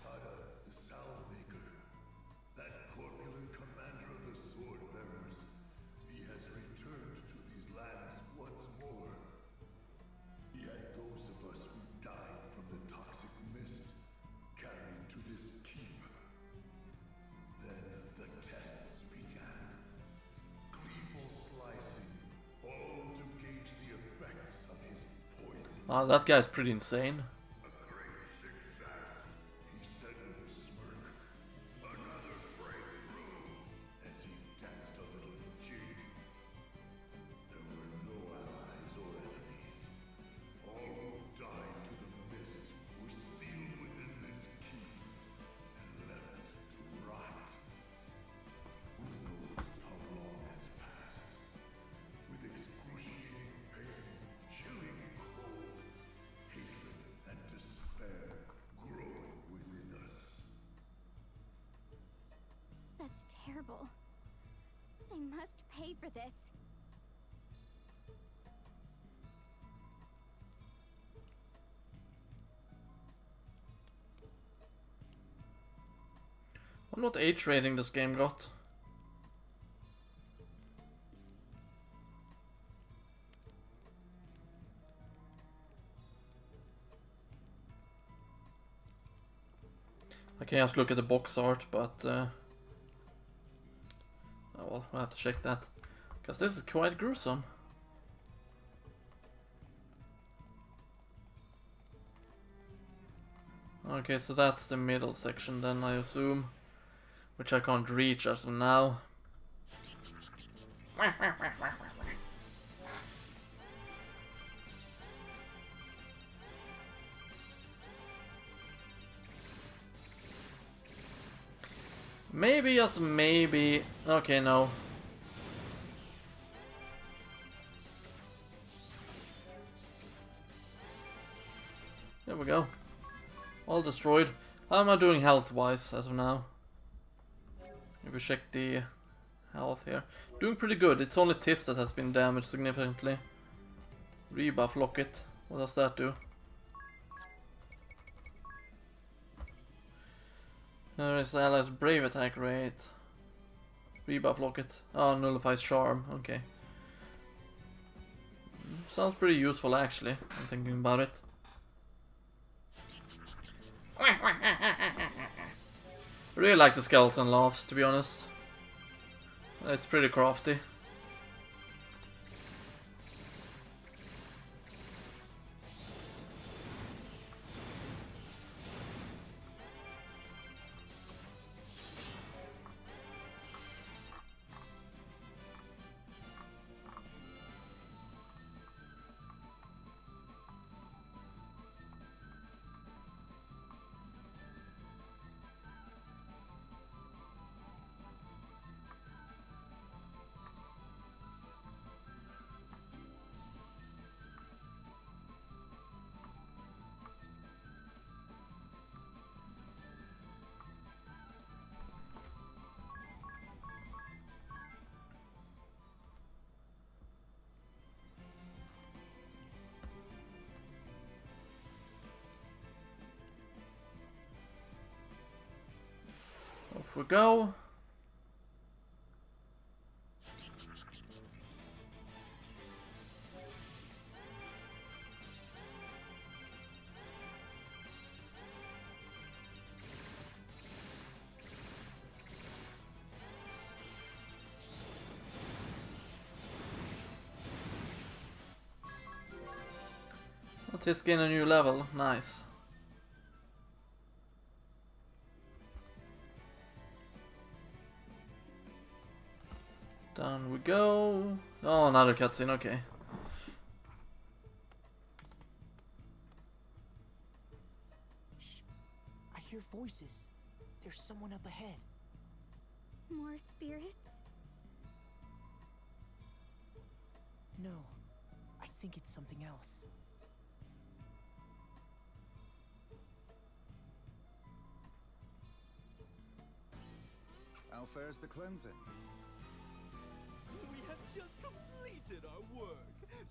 The Soundmaker, that corpulent commander of the swordbearers, he has returned to these lands once more. He had those of us who died from the toxic mist carried to this keep. Then the tests began. Gleeful slicing, all to gauge the effects of his poison. Oh, that guy's pretty insane. A great success, he said with a smirk. Another breakthrough, as he danced a little jig. There were no allies or enemies. All who died to the mist were sealed within this keep and left to rot. Who knows how long has passed? With excruciating pain, chilling cold, hatred and despair growing within us. That's terrible. They must pay for this. I wonder what H rating this game got. I can just look at the box art, but oh well, I'll have to check that. Because this is quite gruesome. Okay, so that's the middle section then, I assume. Which I can't reach as of now. Maybe, just maybe. Okay, no. There we go. All destroyed. How am I doing health-wise as of now? If we check the health here. Doing pretty good. It's only Tis that has been damaged significantly. Rebuff locket. What does that do? There is allies brave attack rate. Rebuff locket. Oh, nullifies charm. Okay. Sounds pretty useful actually. I'm thinking about it. I really like the skeleton laughs, to be honest. It's pretty crafty. Off we go. Let's gain a new level. Nice. Down we go. Oh, another cutscene, okay. Shh. I hear voices. There's someone up ahead. More spirits? No. I think it's something else. How fares the cleansing? We have just completed did our work.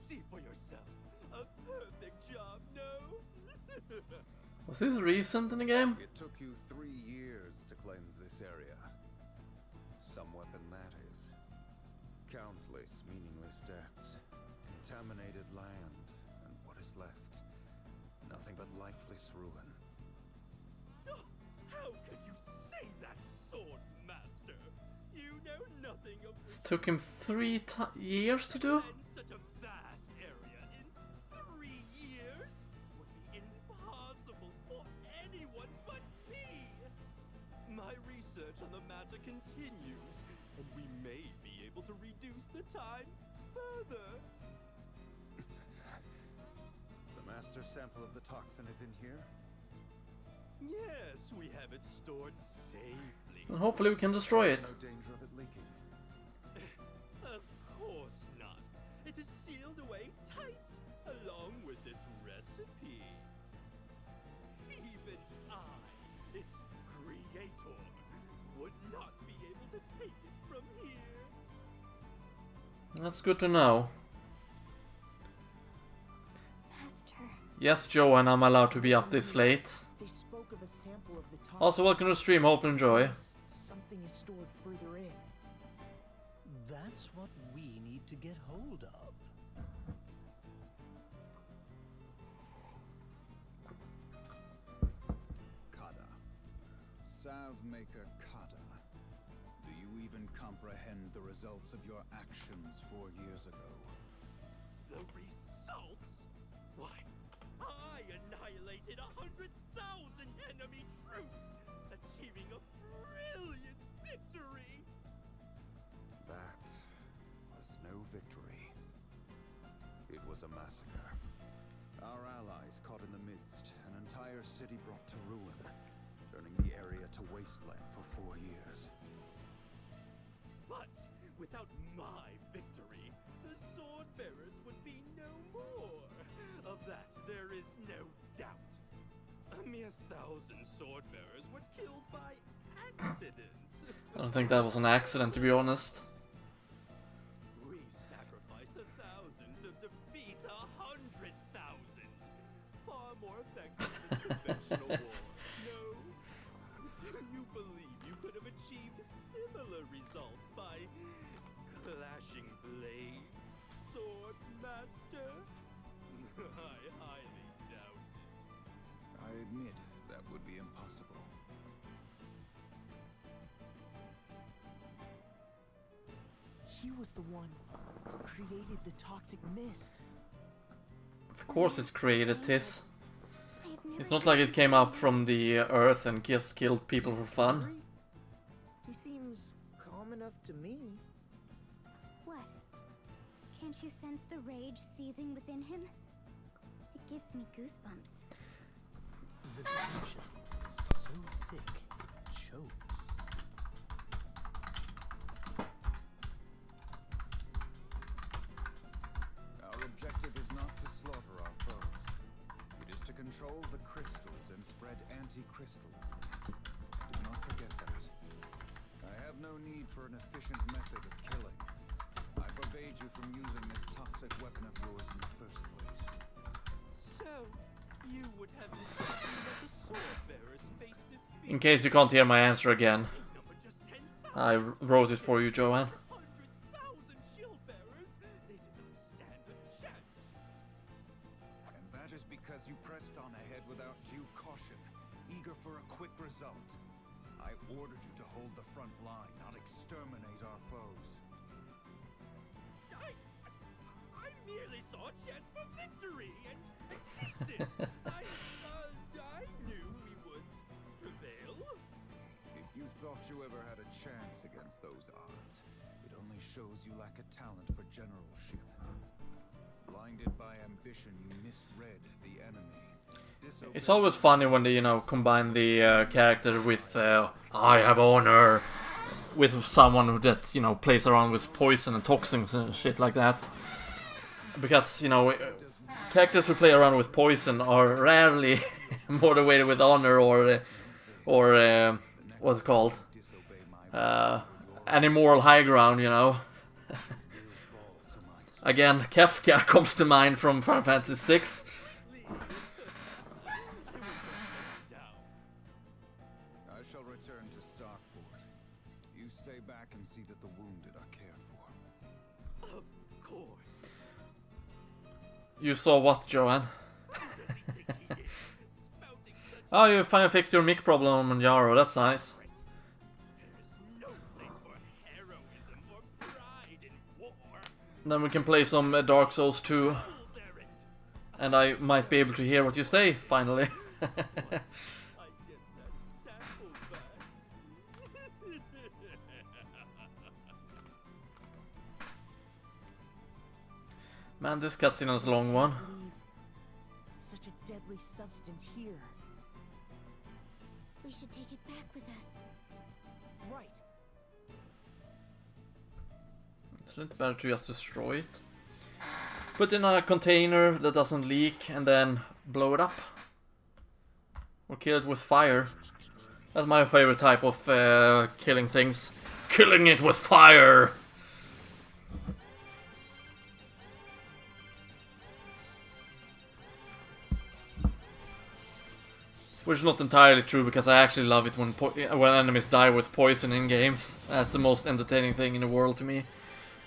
See for yourself. A perfect job, no? Was this recent in the game? It took you 3 years to cleanse this area. Some weapon that is. Countless meaningless deaths. Contaminated land. And what is left? Nothing but lifeless ruin. Oh, how could you say that, sword master? You know nothing of This took him 3 years to do? such a vast area in 3 years would be impossible for anyone but me. My research on the matter continues, and we may be able to reduce the time further. The master sample of the toxin is in here? Yes, we have it stored safely. And hopefully we can destroy it. No danger of it leaking. Of course not. It is sealed away tight, along with its recipe. Even I, its creator, would not be able to take it from here. That's good to know. Master. Yes, Joanne, I'm allowed to be up this late. They spoke of a sample of the toxin. Also, welcome to the stream. Hope you enjoy. Something is stored further in. That's what we need to get hold of. Kada. Salve-maker Kada. Do you even comprehend the results of your actions 4 years ago? The results? Why, I annihilated 100,000 enemy troops, achieving a brilliant victory. That was no victory. It was a massacre. Our allies caught in the midst, an entire city brought to ruin, turning the area to wasteland for 4 years. But without my victory, the swordbearers would be no more. Of that, there is no doubt. A mere 1,000 swordbearers were killed by accident. I don't think that was an accident, to be honest. We sacrificed 1,000 to defeat 100,000. Far more effective than conventional war. No? Do you believe you could have achieved similar results by clashing blades, sword master? I highly doubt it. I admit that would be impossible. He was the one who created the toxic mist. Of course it's created, Tis. I have never It's not like it came up from the earth and just killed people for fun. He seems calm enough to me. What? Can't you sense the rage seething within him? It gives me goosebumps. The tension is so thick it chokes. Our objective is not to slaughter our foes. It is to control the crystals and spread anti-crystals. Do not forget that. I have no need for an efficient method of killing. I forbade you from using this toxic weapon of yours in the first place. So, you would have decided that the swordbearers faced defeat. In case you can't hear my answer again, Number just 10,000. I wrote it for you, Joanne. 100,000 shield bearers. They did not stand a chance. And that is because you pressed on ahead without due caution, eager for a quick result. I ordered you to hold the front line, not exterminate our foes. I merely saw a chance for victory and seized it. I knew we would prevail. If you thought you ever had a chance against those odds, it only shows you lack a talent for generalship. Blinded by ambition, you misread the enemy. It's always funny when they, combine the character with I have honor with someone who that, plays around with poison and toxins and shit like that. Because, characters who play around with poison are rarely motivated with honor or what's it called? Any moral high ground, Again, Kefka comes to mind from Final Fantasy VI. I shall return to Starkport. You stay back and see that the wounded are cared for. Of course. You saw what, Joanne? Oh, you finally fixed your mic problem on Yarrow, that's nice. Then we can play some Dark Souls 2. And I might be able to hear what you say, finally. Man, this cutscene is a long one. Such a deadly substance here. We should take it back with us. Right. Isn't it better to just destroy it? Put in a container that doesn't leak and then blow it up. Or kill it with fire. That's my favorite type of killing things. Killing it with fire! Which is not entirely true, because I actually love it when enemies die with poison in games. That's the most entertaining thing in the world to me.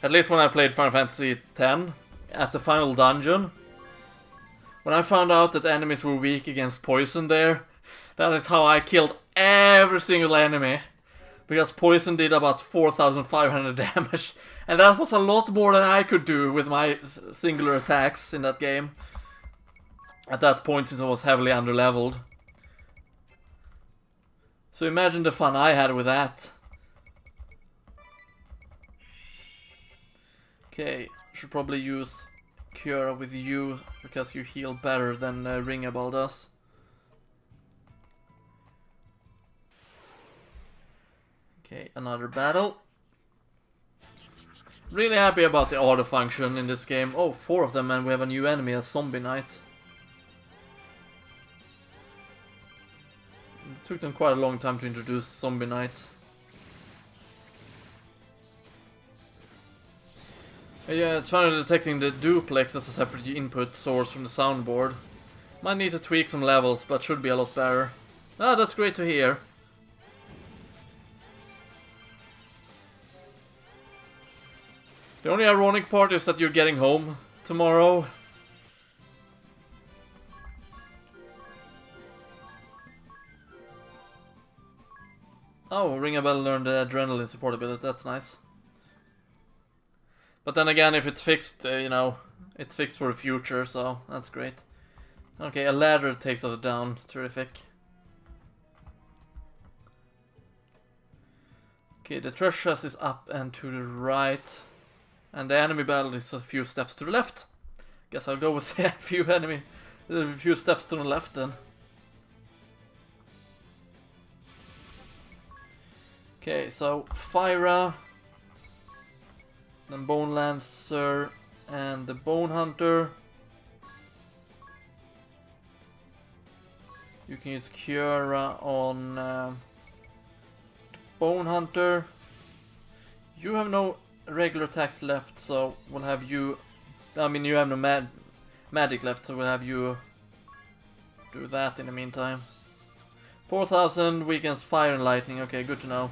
At least when I played Final Fantasy X, at the final dungeon. When I found out that enemies were weak against poison there, that is how I killed every single enemy. Because poison did about 4,500 damage. And that was a lot more than I could do with my singular attacks in that game. At that point, since I was heavily underleveled. So imagine the fun I had with that. Okay, should probably use Cura with you, because you heal better than Ringable does. Okay, another battle. Really happy about the auto function in this game. Oh, 4 of them, and we have a new enemy, a zombie knight. It took them quite a long time to introduce zombie knight. Yeah, it's finally detecting the duplex as a separate input source from the soundboard. Might need to tweak some levels, but should be a lot better. Ah, that's great to hear. The only ironic part is that you're getting home tomorrow. Oh, Ring a Bell learned the adrenaline support ability, that's nice. But then again, if it's fixed, you know, it's fixed for the future, so that's great. Okay, a ladder takes us down, terrific. Okay, the treasure chest is up and to the right. And the enemy battle is a few steps to the left. Guess I'll go with a few steps to the left then. Okay, so Fyra, then Bone Lancer, and the Bone Hunter. You can use Cura on Bone Hunter. You have no regular attacks left, so we'll have you... I mean, you have no magic left, so we'll have you do that in the meantime. 4,000 weakens fire and lightning. Okay, good to know.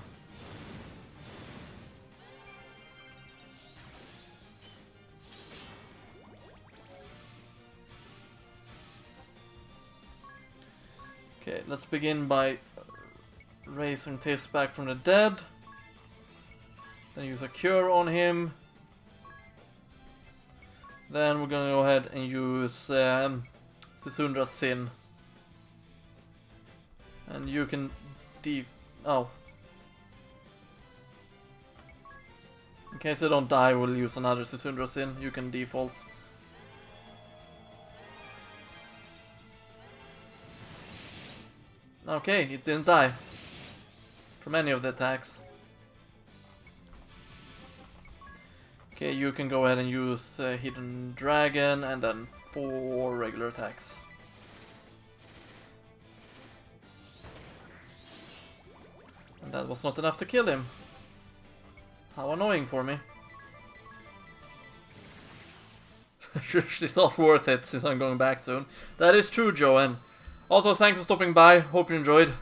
Okay, let's begin by raising Tis back from the dead. Then use a cure on him. Then we're gonna go ahead and use Sisundra's Sin. And you can oh. In case I don't die, we'll use another Sisundra's Sin. You can default. Okay, it didn't die from any of the attacks. Okay, you can go ahead and use Hidden Dragon and then 4 regular attacks. And that was not enough to kill him. How annoying for me. It's not worth it since I'm going back soon. That is true, Joanne. Also, thanks for stopping by. Hope you enjoyed.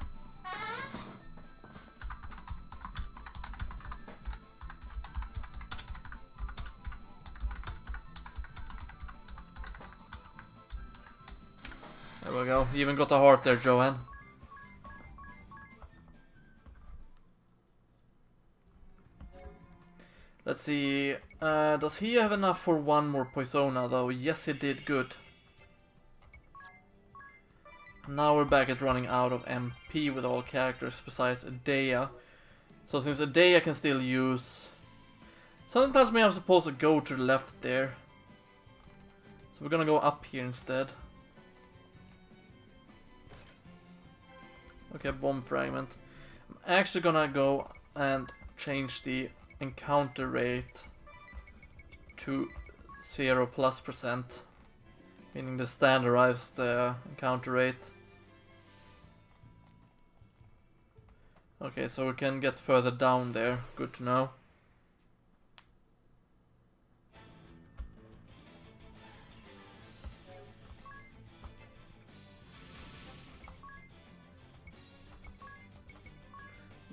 There we go. You even got a heart there, Joanne. Let's see. Does he have enough for one more Poisona though? Yes, he did. Good. Now we're back at running out of MP with all characters besides Adea. So since Adea can still use... Sometimes maybe I'm supposed to go to the left there. So we're gonna go up here instead. Okay, bomb fragment. I'm actually gonna go and change the encounter rate to 0+%, meaning the standardized encounter rate. Okay, so we can get further down there. Good to know.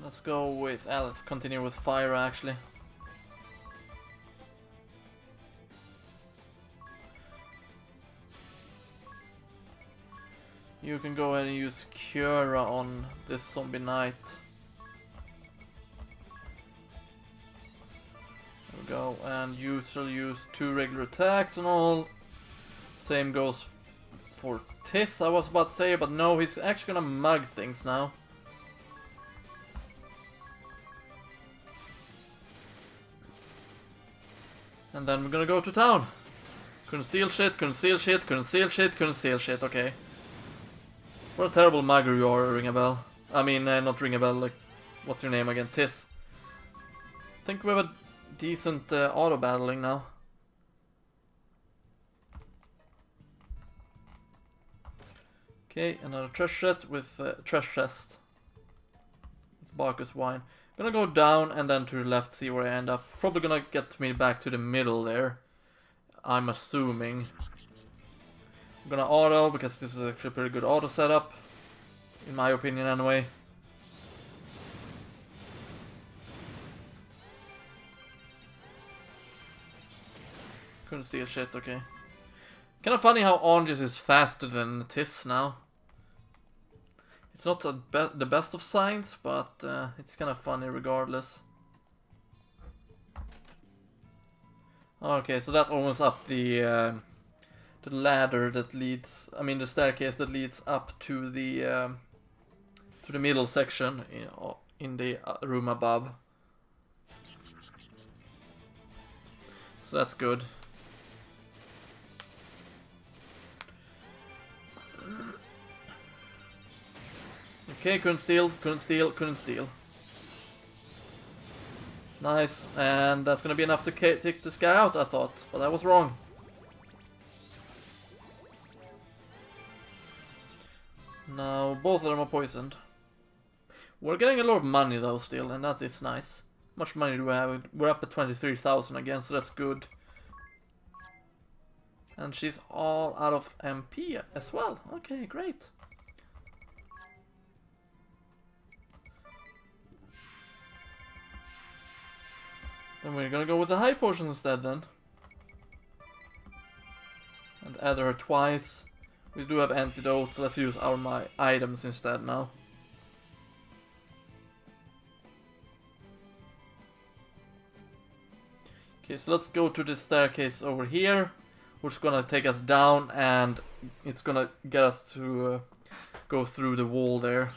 Let's go with... let's continue with fire actually. You can go ahead and use Cura on this zombie knight. There we go, and you shall use 2 regular attacks and all. Same goes for Tis, I was about to say, but no, he's actually gonna mug things now. And then we're gonna go to town. Couldn't steal shit, couldn't steal shit, couldn't steal shit, couldn't steal shit, okay. What a terrible mugger you are, Ring a Bell. I mean, not Ring a Bell, like, what's your name again? Tis. I think we have a decent auto battling now. Okay, another trash chest with trash chest. It's Barker's wine. Gonna go down and then to the left, see where I end up. Probably gonna get me back to the middle there, I'm assuming. I'm gonna auto, because this is actually a pretty good auto setup, in my opinion anyway. Couldn't steal shit, okay. Kinda funny how Oranges is faster than Tis now. It's not the best of signs, but it's kind of funny regardless. Okay, so that opens up the ladder that leads, I mean the staircase that leads up to the middle section in the room above. So that's good. Okay, couldn't steal, couldn't steal, couldn't steal. Nice, and that's gonna be enough to take this guy out, I thought, but I was wrong. Now, both of them are poisoned. We're getting a lot of money though still, and that is nice. How much money do we have? We're up at 23,000 again, so that's good. And she's all out of MP as well. Okay, great. Then we're gonna go with the high potions instead then. And add her twice. We do have antidotes, so let's use my items instead now. Okay, so let's go to the staircase over here, which is gonna take us down, and it's gonna get us to go through the wall there.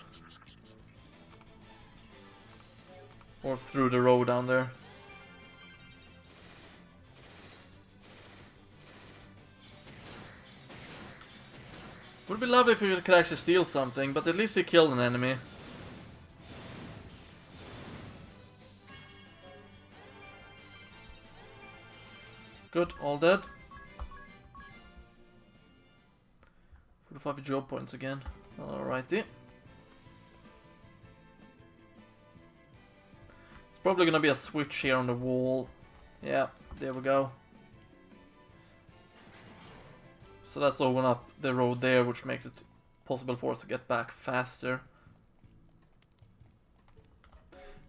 Or through the road down there. Would be lovely if we could actually steal something, but at least he killed an enemy. Good, all dead. 45 job points again. Alrighty. It's probably gonna be a switch here on the wall. Yeah, there we go. So that's open up the road there, which makes it possible for us to get back faster.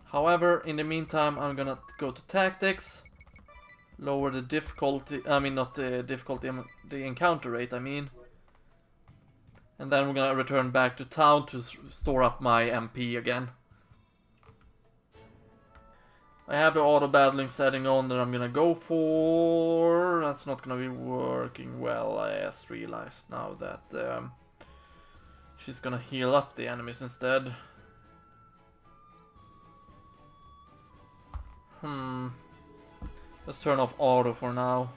However, in the meantime, I'm gonna go to tactics, lower the difficulty, I mean not the difficulty, the encounter rate, I mean. And then we're gonna return back to town to store up my MP again. I have the auto battling setting on that I'm gonna go for. That's not gonna be working well. I just realized now that she's gonna heal up the enemies instead. Let's turn off auto for now.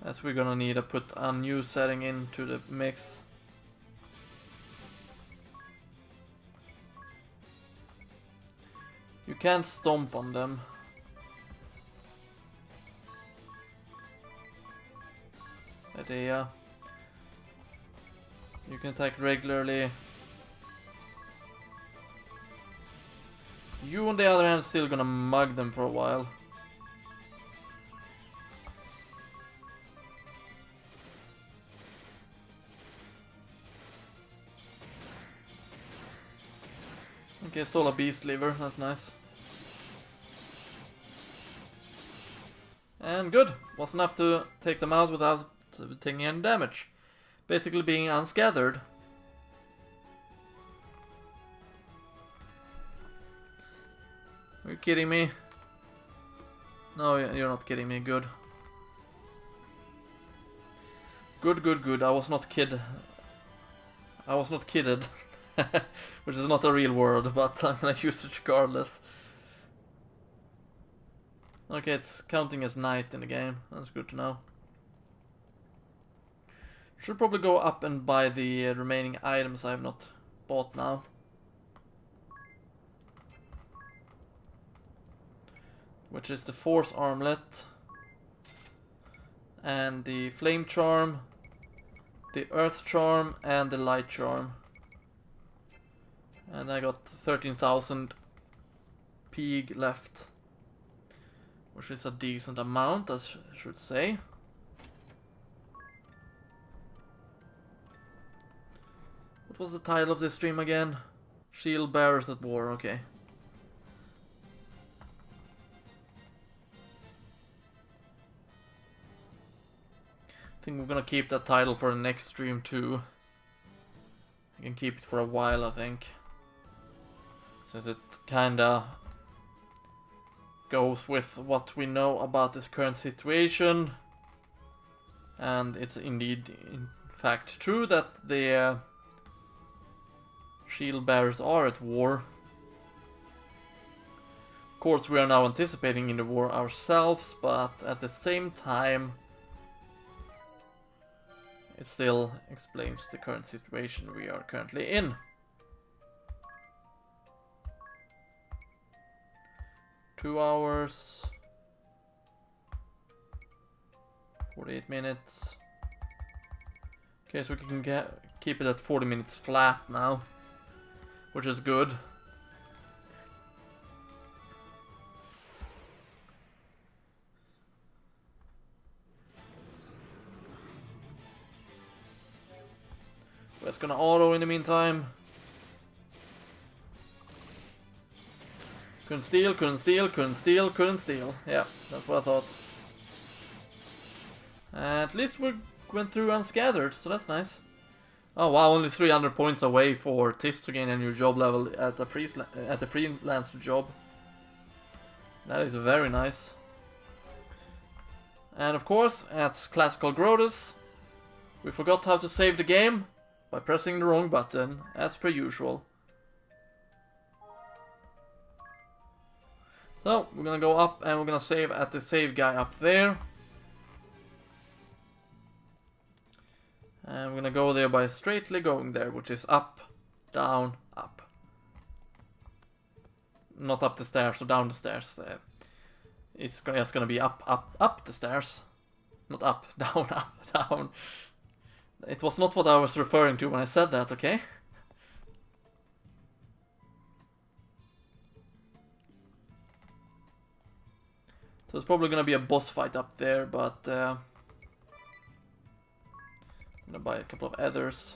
As we're gonna need to put a new setting into the mix. You can't stomp on them. Idea. You can attack regularly. You, on the other hand, still gonna mug them for a while. Okay, stole a beast liver, that's nice. And good, was enough to take them out without taking any damage. Basically being unscattered. Are you kidding me? No, you're not kidding me, good. Good, I was not kidded. Which is not a real word, but I'm gonna use it regardless. Okay, it's counting as night in the game. That's good to know. Should probably go up and buy the remaining items I have not bought now. Which is the Force Armlet. And the Flame Charm. The Earth Charm and the Light Charm. And I got 13,000 pig left. Which is a decent amount, I should say. What was the title of this stream again? Shielbearers at War, okay. I think we're gonna keep that title for the next stream too. I can keep it for a while, I think. Since it kinda goes with what we know about this current situation. And it's indeed, in fact, true that the shield bearers are at war. Of course, we are now anticipating in the war ourselves, but at the same time, it still explains the current situation we are currently in. 2 hours, 48 minutes. Okay, so we can keep it at 40 minutes flat now, which is good. That's gonna auto in the meantime. Couldn't steal, couldn't steal, couldn't steal, couldn't steal. Yeah, that's what I thought. At least we went through unscattered, so that's nice. Oh wow, only 300 points away for Tis to gain a new job level at the freelancer job. That is very nice. And of course, at classical Grodus, we forgot how to save the game by pressing the wrong button, as per usual. So, we're gonna go up and we're gonna save at the save guy up there. And we're gonna go there by straightly going there, which is up, down, up. Not up the stairs or down the stairs. It's just gonna be up, up, up the stairs. Not up, down, up, down. It was not what I was referring to when I said that, okay? So it's probably gonna be a boss fight up there, but I'm gonna buy a couple of others.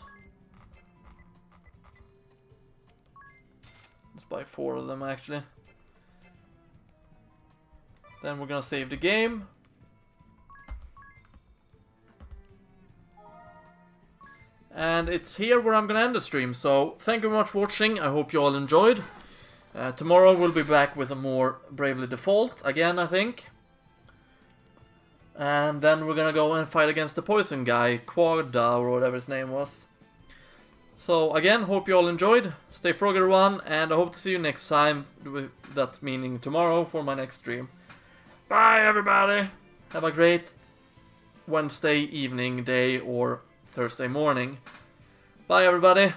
Let's buy 4 of them actually. Then we're gonna save the game. And it's here where I'm gonna end the stream. So thank you very much for watching. I hope you all enjoyed. Tomorrow we'll be back with a more Bravely Default again, I think. And then we're gonna go and fight against the poison guy, Quagda or whatever his name was. So again, hope you all enjoyed. Stay froggy everyone, and I hope to see you next time. That meaning tomorrow for my next stream. Bye everybody! Have a great Wednesday evening, day, or Thursday morning. Bye everybody!